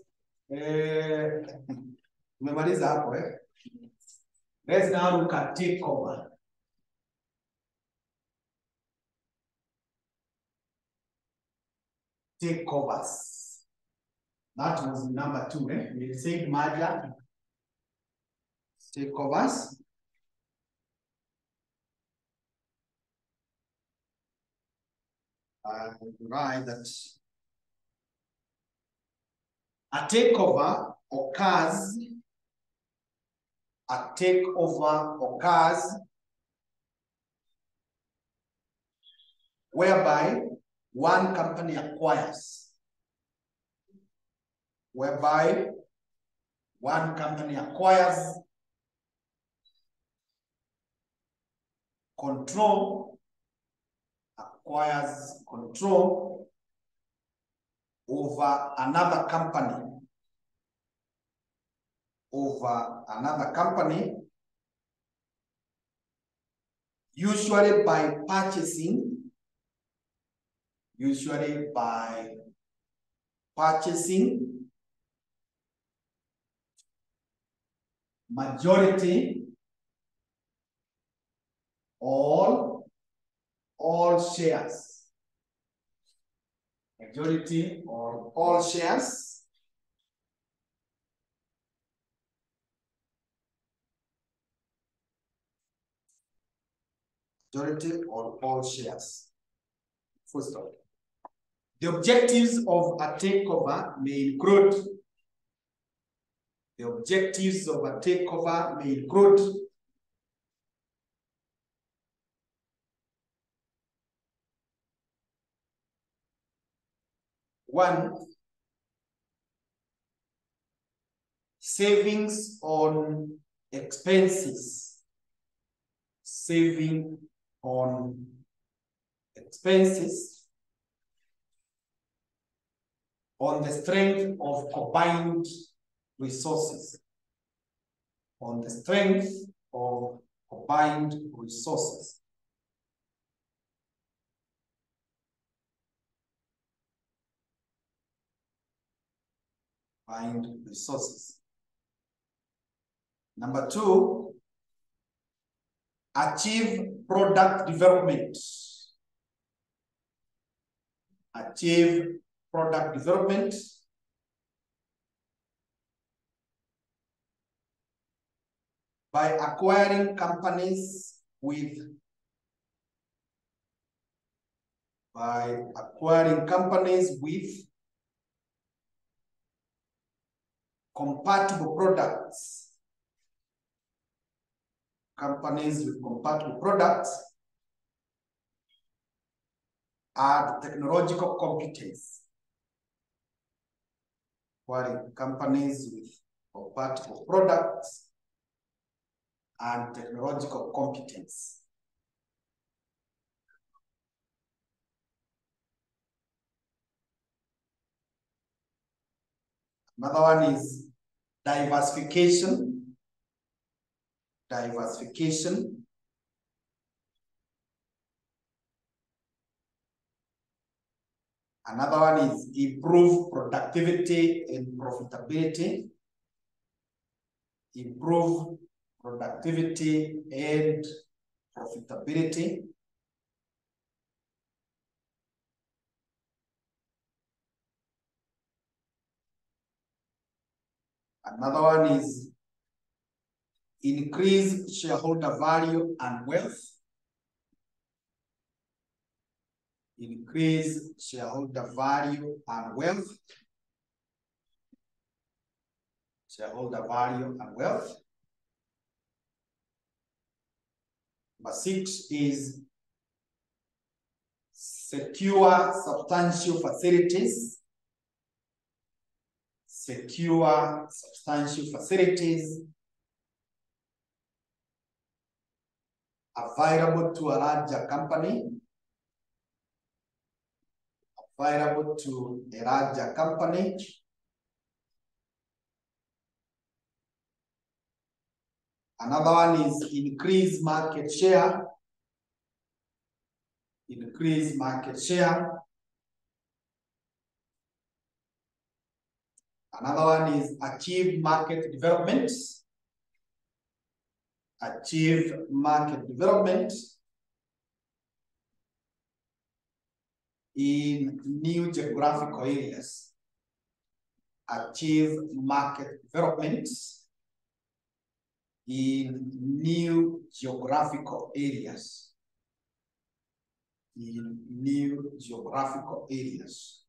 umemaliza hapo eh? Let's now look at takeover. Takeovers. That was number 2, eh? We said merger. Takeovers. Right, that a takeover occurs. A takeover occurs whereby one company acquires. Whereby one company acquires control over another company, usually by purchasing majority, all shares. Majority or all shares. Majority or all shares. Full stop. The objectives of a takeover may include. The objectives of a takeover may include. One, savings on expenses. Saving on expenses on the strength of combined resources. On the strength of combined resources. Combined resources. Number two, achieve product development. Achieve product development. By acquiring companies with compatible products. Companies with compatible products and technological competence. Acquiring companies with compatible products and technological competence. Another one is diversification. Diversification. Another one is improve productivity and profitability. Improve productivity and profitability. Another one is increase shareholder value and wealth. Increase shareholder value and wealth. Shareholder value and wealth. Number 6 is secure substantial facilities. Secure substantial facilities available to a larger company. Available to a larger company. Another one is increase market share. Increase market share. Another one is achieve market development. Achieve market development in new geographical areas. Achieve market development in new geographical areas. In new geographical areas.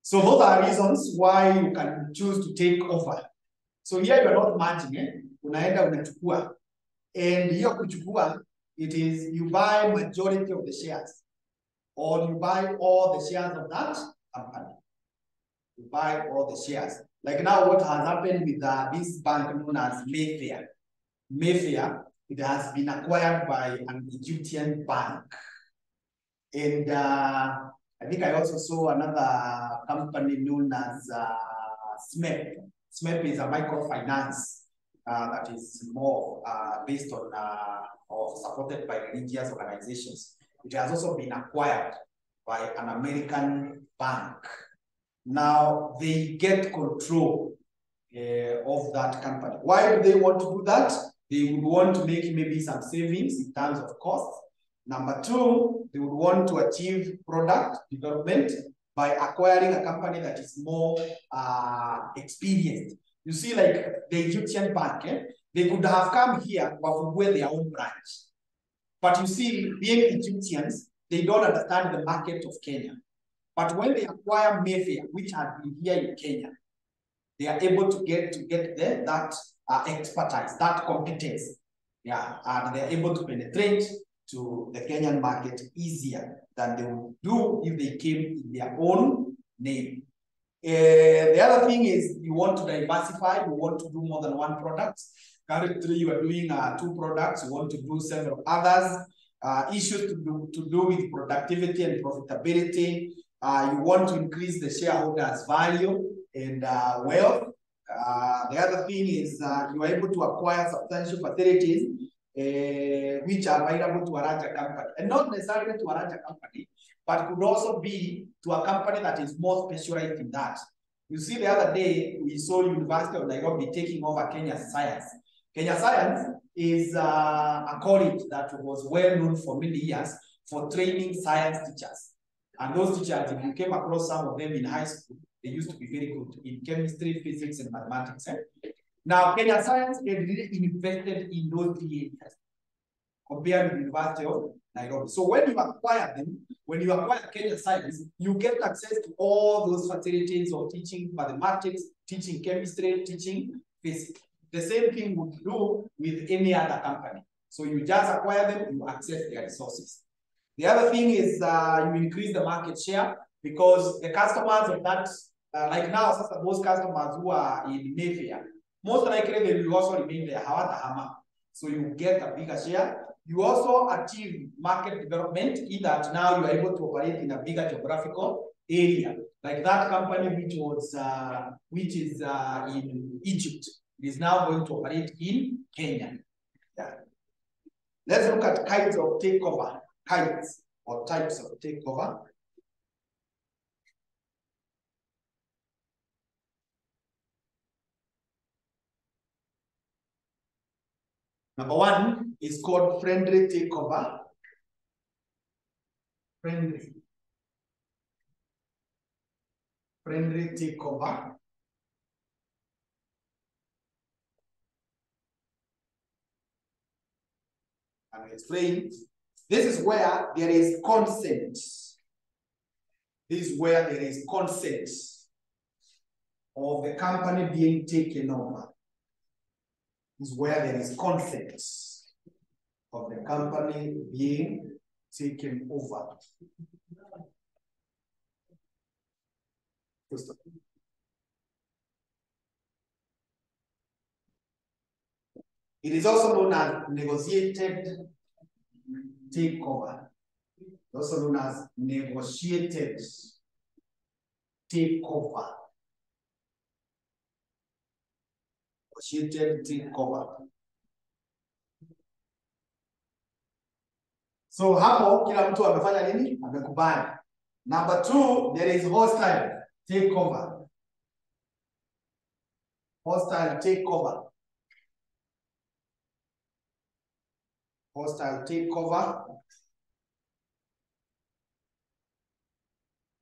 So those are reasons why you can choose to take over. So here you are not merging, unaenda unachukua. And hiyo kuchukua, it is you buy majority of the shares. Or you buy all the shares of that company. You buy all the shares. Like now what has happened with this bank known as Mayfair. Mayfair, it has been acquired by an Egyptian bank. And I think I also saw another company known as SMEP. SMEP is a microfinance that is more based on or supported by religious organizations. It has also been acquired by an American bank Now they get control of that company. Why do they want to do that? They would want to make maybe some savings in terms of costs. Number two, they would want to achieve product development by acquiring a company that is more experienced. You see, like the Egyptian bank, they could have come here but with their own branch. But you see, being Egyptians, they don't understand the market of Kenya. But when they acquire Mayfair, which has been here in Kenya, they are able to get that expertise, that competence. Yeah, and they're able to penetrate to the Kenyan market easier than they would do if they came in their own name. The other thing is you want to diversify, you want to do more than one product. Currently, you are doing 2 products, you want to do several others. Issues to do with productivity and profitability. You want to increase the shareholders' value and wealth. The other thing is you are able to acquire substantial facilities which are available to a larger company, and not necessarily to a larger company, but could also be to a company that is more specialized in that. You see, the other day we saw University of Nairobi taking over Kenya Science. Kenya Science is a college that was well known for many years for training science teachers. And those teachers, if you came across some of them in high school, they used to be very good in chemistry, physics, and mathematics. Now, Kenya Science has really invested in those 3 areas compared with the University of Nairobi. So when you acquire them, when you acquire Kenya Science, you get access to all those facilities of teaching mathematics, teaching chemistry, teaching physics. The same thing would do with any other company. So you just acquire them, you access their resources. The other thing is you increase the market share because the customers of that, like now, most customers who are in Mayfair, most likely they will also remain there, however, so you get a bigger share. You also achieve market development in that now you are able to operate in a bigger geographical area. Like that company which is in Egypt is now going to operate in Kenya. Yeah. Let's look at kinds of takeover, kinds or types of takeover. Number 1 is called friendly takeover. Friendly takeover. I'll explain. This is where there is consent. This is where there is consent of the company being taken over. This is where there is consent of the company being taken over. It is also known as negotiated takeover. Also known as negotiated takeover. Negotiated takeover. So hapo kila mtu amefanya nini? Amekubali. Number 2, there is hostile takeover. Hostile takeover. Hostile takeover.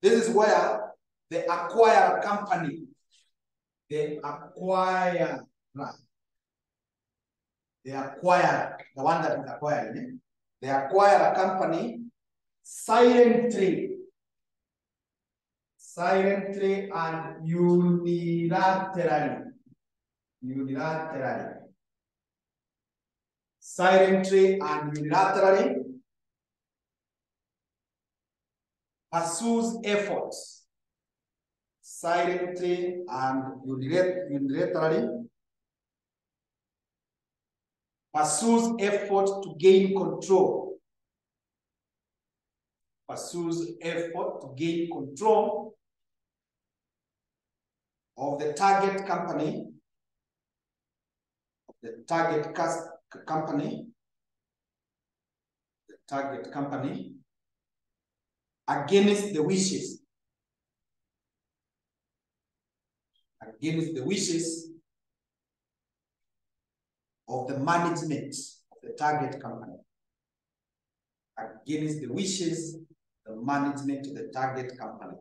This is where the acquired company, the acquirer, the one that is acquiring, they acquire a company silently and unilaterally. Silently and unilaterally pursues efforts. Silently and unilaterally pursues effort to gain control. Pursues effort to gain control of the target company, against the wishes against the wishes of the management of the target company. Against the wishes of the management of the target company.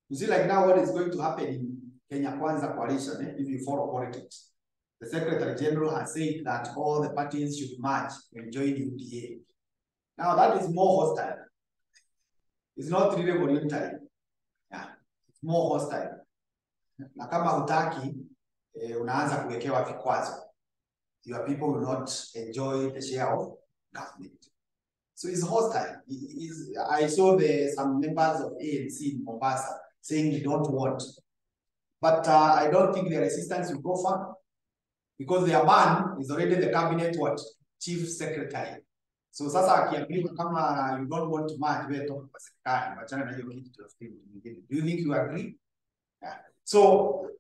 You see, like now what is going to happen in Kenya Kwanza coalition, if you follow politics. The Secretary General has said that all the parties should merge and join UDA. Now that is more hostile. It's not really voluntary. Yeah, it's more hostile. Na kama hutaki, unaanza kuwekewa vikwazo. Your people will not enjoy the share of government. So it's hostile. I saw some members of ANC in Mombasa saying they don't want. But I don't think the resistance will go far. Because their man is already the cabinet chief secretary. So sasa akiambiwa kama you don't want to merge, wewe toka kwa serikali, wachana na hiyo kitu tunafikiri mwingine. Do you think you agree? Yeah. So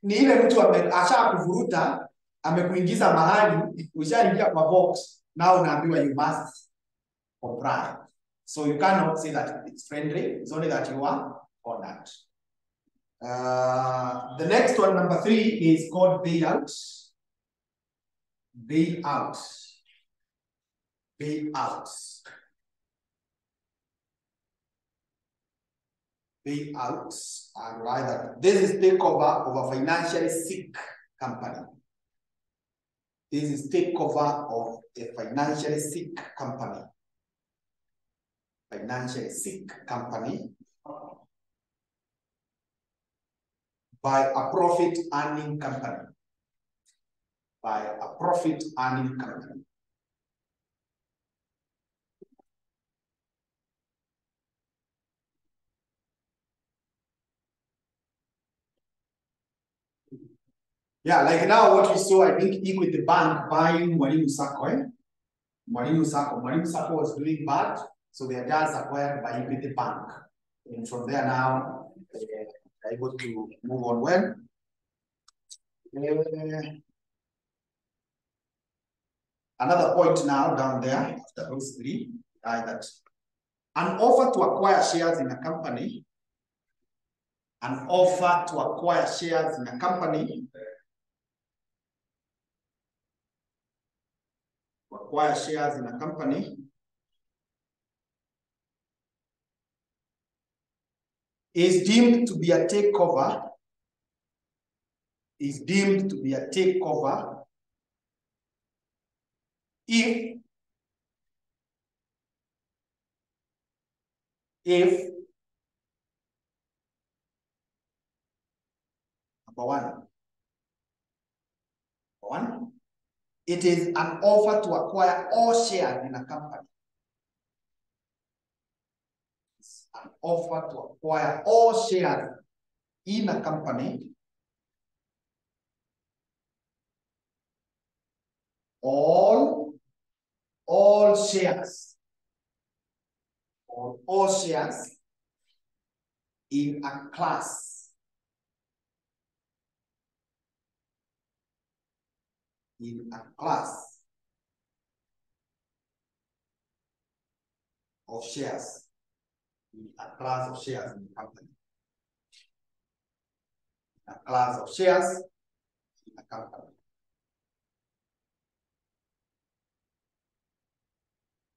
ni ile mtu asha kuvuruta, amekuingiza mahali, ushaingia kwa box, now unaambiwa you must comply. So you cannot say that it's friendly, it's only that you are honored. The next one, number 3, is called bailout. Bailout. Bailout. Bailouts are either, this is takeover of a financially sick company. This is takeover of a financially sick company. Financially sick company by a profit earning company. By a profit earning company. Yeah, like now what we saw, I think Equity Bank buying Mwalimu Sacco. Mwalimu Sacco was doing bad, so they are just acquired by Equity Bank. And from there now, they're able to move on well. Another point now down there, after those 3, that an offer to acquire shares in a company, an offer to acquire shares in a company, acquire shares in a company is deemed to be a takeover, is deemed to be a takeover if number one, it is an offer to acquire all shares in a company. It's an offer to acquire all shares in a company all shares or all shares in a class of shares in a class of shares in the company. A class of shares in a company.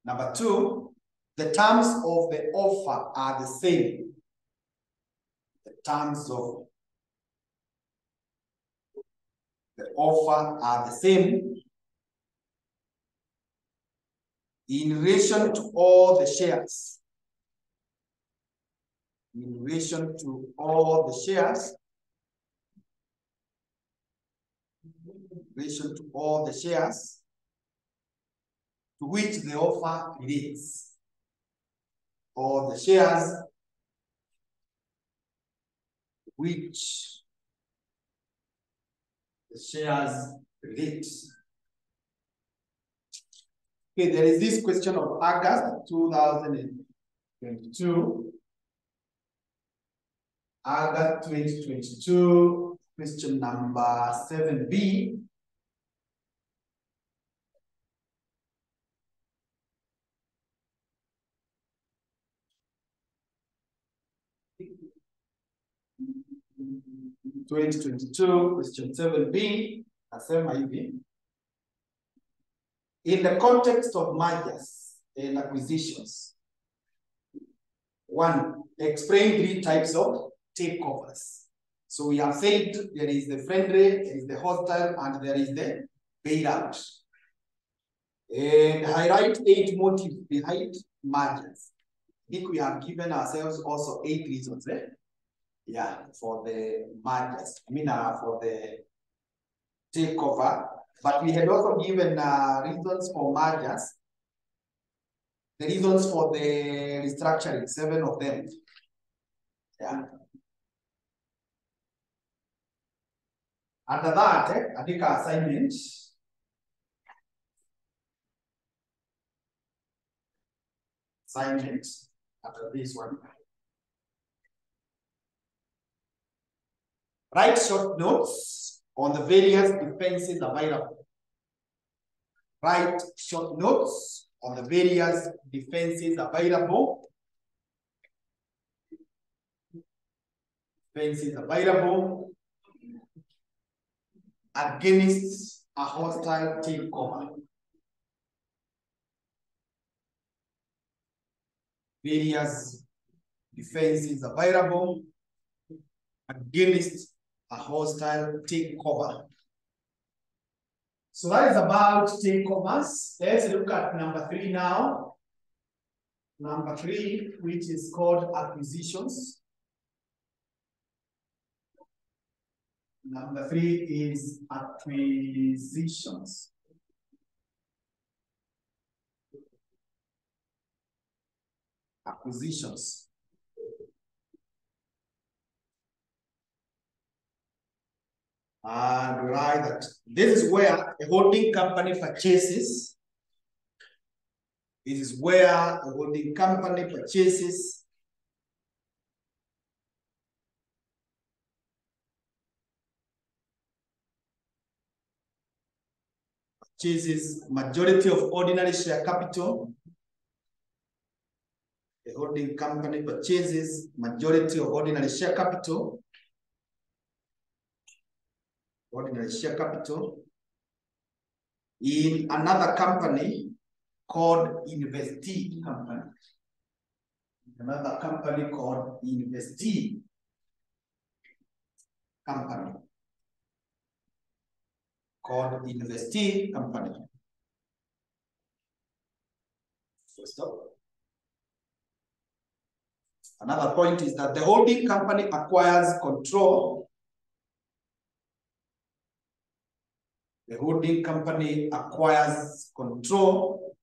Number 2, the terms of the offer are the same. The terms of the offer are the same in relation to all the shares. In relation to all the shares. In relation to all the shares to which the offer relates. Or the shares which the shares relate. Okay, there is this question of August 2022. August 2022, question number 7B. 2022, question 7B, nasema hivi. In the context of mergers and acquisitions, 1, explain 3 types of takeovers. So we have said there is the friendly, there is the hostile, and there is the bailout. And highlight 8 motives behind mergers. I think we have given ourselves also 8 reasons, yeah, for the mergers. I mean, for the takeover. But we had also given reasons for mergers. The reasons for the restructuring, 7 of them. Yeah. After that, I think our assignment. After this one. Write short notes on the various defenses available. Write short notes on the various defenses available. Defenses available against a hostile takeover. Various defenses available against a hostile takeover. So that is about takeovers. Let's look at number 3 now. Number 3, which is called acquisitions. Number 3 is acquisitions. Acquisitions. And write that this is where a holding company purchases. This is where a holding company purchases majority of ordinary share capital. The holding company purchases majority of ordinary share capital. Ordinary share capital in another company called investee company. Another company called investee company. Called investee company. So stop. Another point is that the holding company acquires control. The holding company acquires control.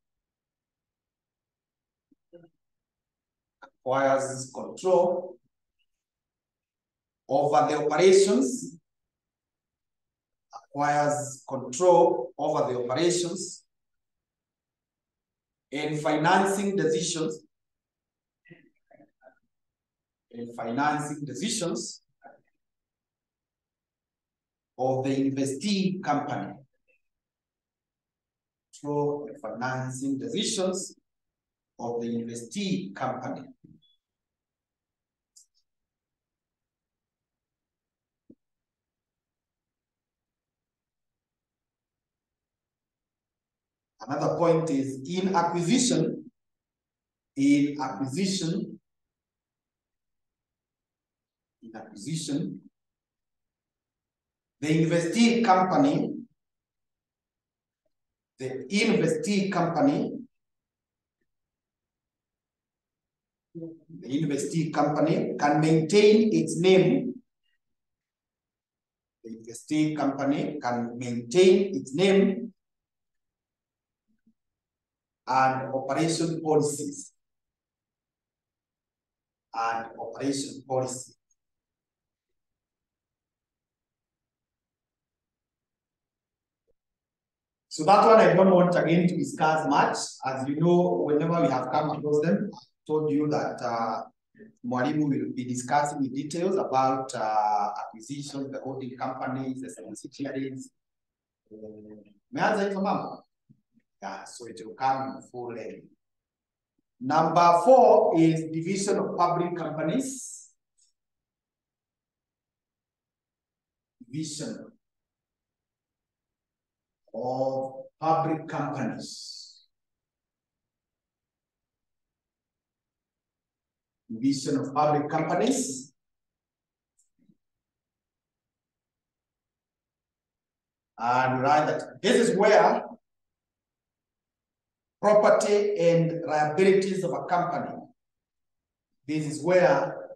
Acquires control over the operations. Acquires control over the operations and financing decisions. Of the investee company. Through financing decisions of the investee company. Another point is in acquisition, the investee company can maintain its name. The investee company can maintain its name and operation policies. So that one I don't want again to discuss much. As you know, whenever we have come across them, I told you that Mwalimu will be discussing in details about acquisition, the holding companies, the subsidiaries. Yeah, so it will come in full length. Number 4 is division of public companies. division of public companies. Division of public companies. And write that this is where property and liabilities of a company. This is where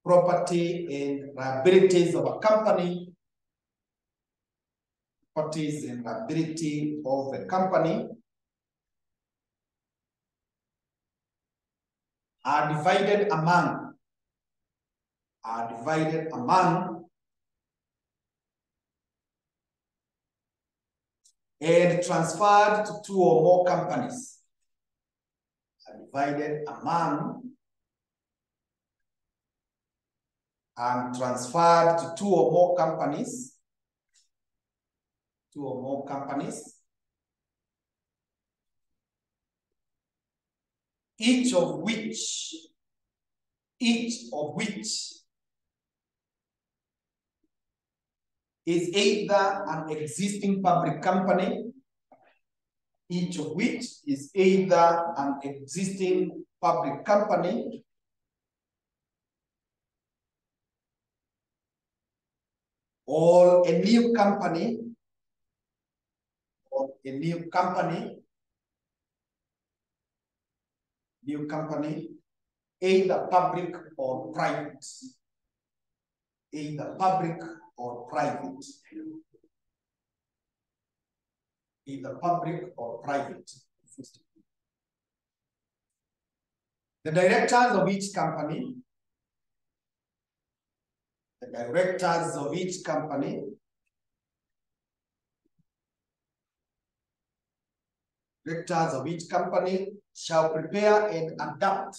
property and liabilities of a company, properties and liability of the company are divided among and transferred to two or more companies. Are divided among and transferred to two or more companies. Each of which is either an existing public company, or a new company, either public or private. The directors of each company, shall prepare and adapt.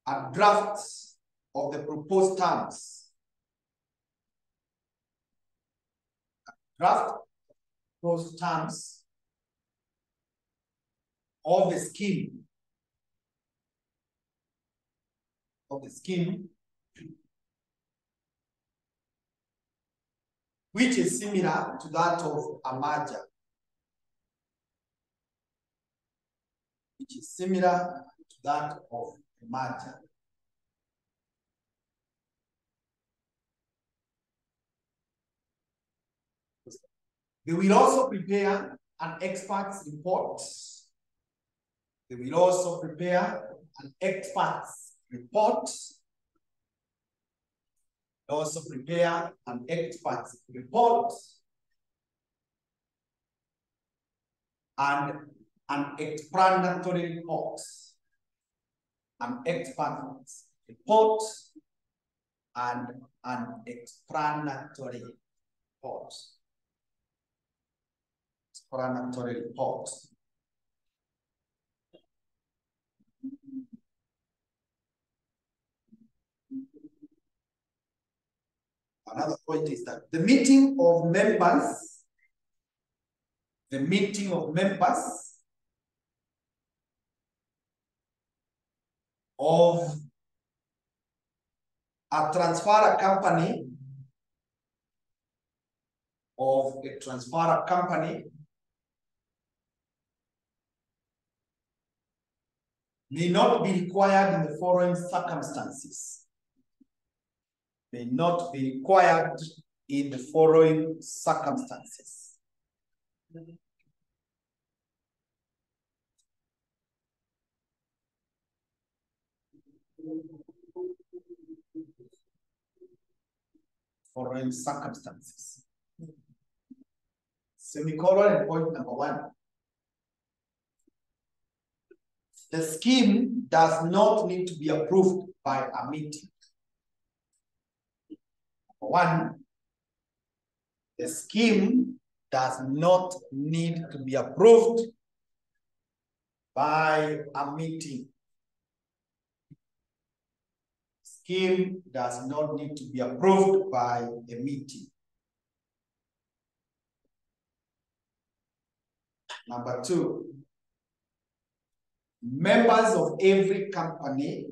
A draft of the proposed terms. Of the scheme, which is similar to that of a merger. They will also prepare an expert's report. And an explanatory report. And an explanatory report. Another point is that the meeting of members of a transfer company may not be required in the following circumstances. Semicolon and point number 1. The scheme does not need to be approved by a meeting. Number 1, the scheme does not need to be approved by a meeting. Scheme does not need to be approved by a meeting. Number 2, members of every company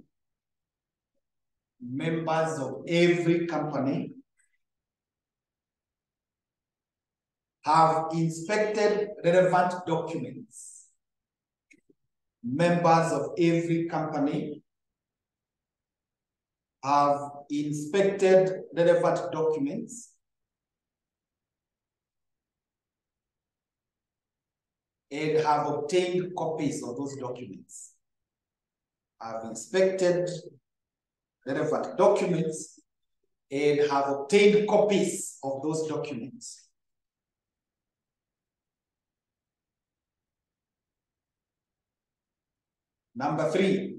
have inspected relevant documents. Members of every company have inspected relevant documents and have obtained copies of those documents. Have inspected relevant documents and have obtained copies of those documents. Number 3,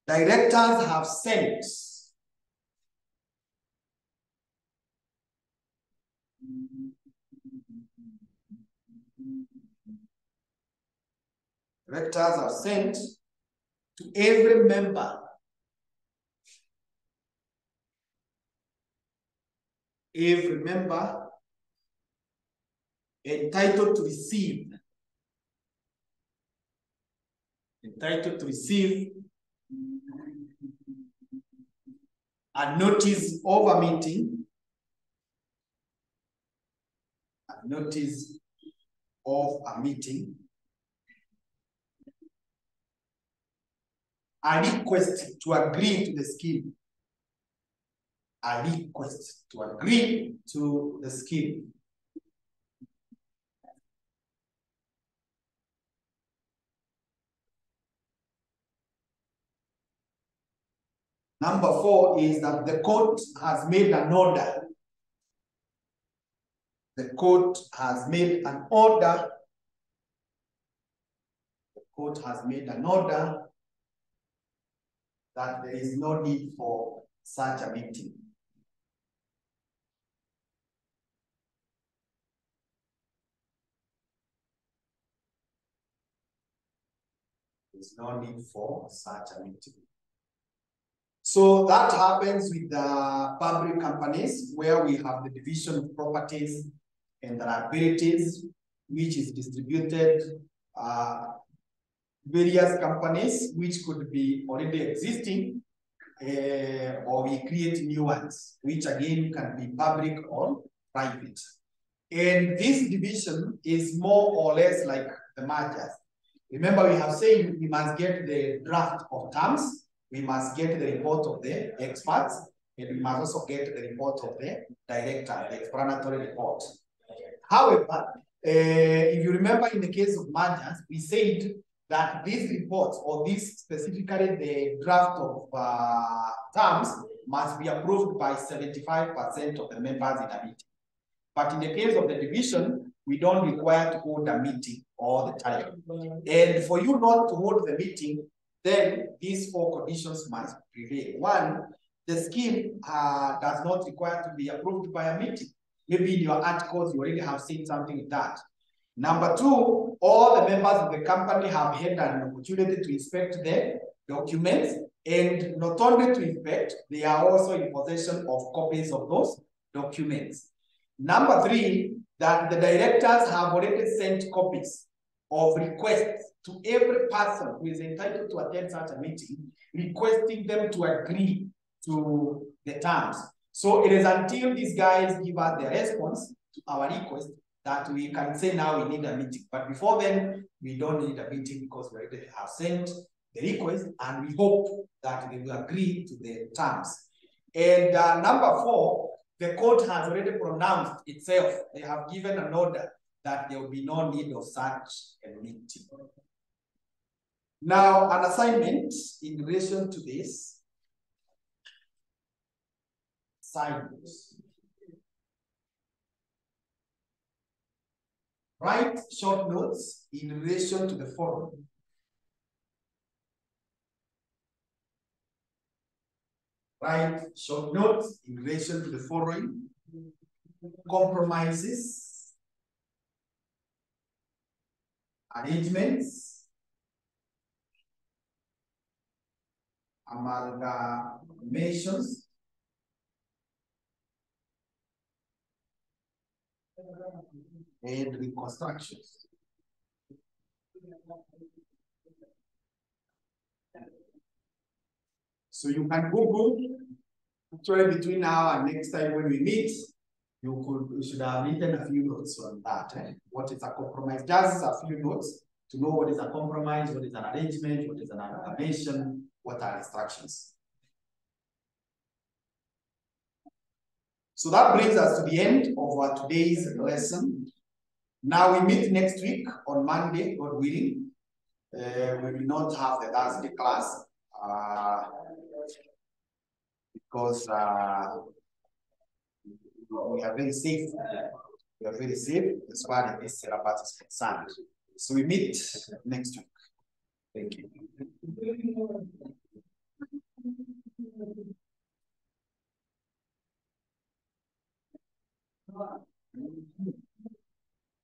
directors have sent to every member entitled to receive a notice of a meeting, a request to agree to the scheme. Number 4 is that the court has made an order. That there is no need for such a meeting. There's no need for such a meeting. So that happens with the public companies where we have the division of properties and liabilities, which is distributed various companies which could be already existing, or we create new ones, which again can be public or private. And this division is more or less like the mergers. Remember, we have said we must get the draft of terms, we must get the report of the experts, and we must also get the report of the director, the explanatory report. However, if you remember in the case of mergers, we said that these reports, or this specifically the draft of terms, must be approved by 75% of the members in a meeting. But in the case of the division, we don't require to hold a meeting all the time. And for you not to hold the meeting, then these 4 conditions must prevail. 1, the scheme does not require to be approved by a meeting. Maybe in your articles, you already have seen something like that. Number 2, all the members of the company have had an opportunity to inspect the documents, and not only to inspect, they are also in possession of copies of those documents. Number 3, that the directors have already sent copies of requests to every person who is entitled to attend such a meeting, requesting them to agree to the terms. So it is until these guys give us their response to our request that we can say now we need a meeting. But before then, we don't need a meeting because we already have sent the request, and we hope that they will agree to the terms. And number 4, the court has already pronounced itself. They have given an order that there will be no need of such a meeting. Now, an assignment in relation to this. Assignments. Write short notes in relation to the following. Write short notes in relation to the following: compromises, arrangements, amalgamations, and reconstructions. So you can Google, actually between now and next time when we meet, you should have written a few notes on that. What is a compromise? Just a few notes to know what is a compromise, what is an arrangement, what is an amalgamation, what are instructions. So that brings us to the end of our today's lesson. Now we meet next week on Monday, God willing. We will not have the Thursday class because we are very safe. We are very safe as far as this syllabus is concerned. So we meet next week. Thank you.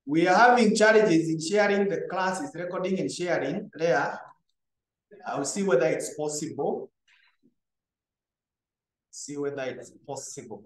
We are having challenges in sharing the classes, recording and sharing there. I'll see whether it's possible. See whether it's possible.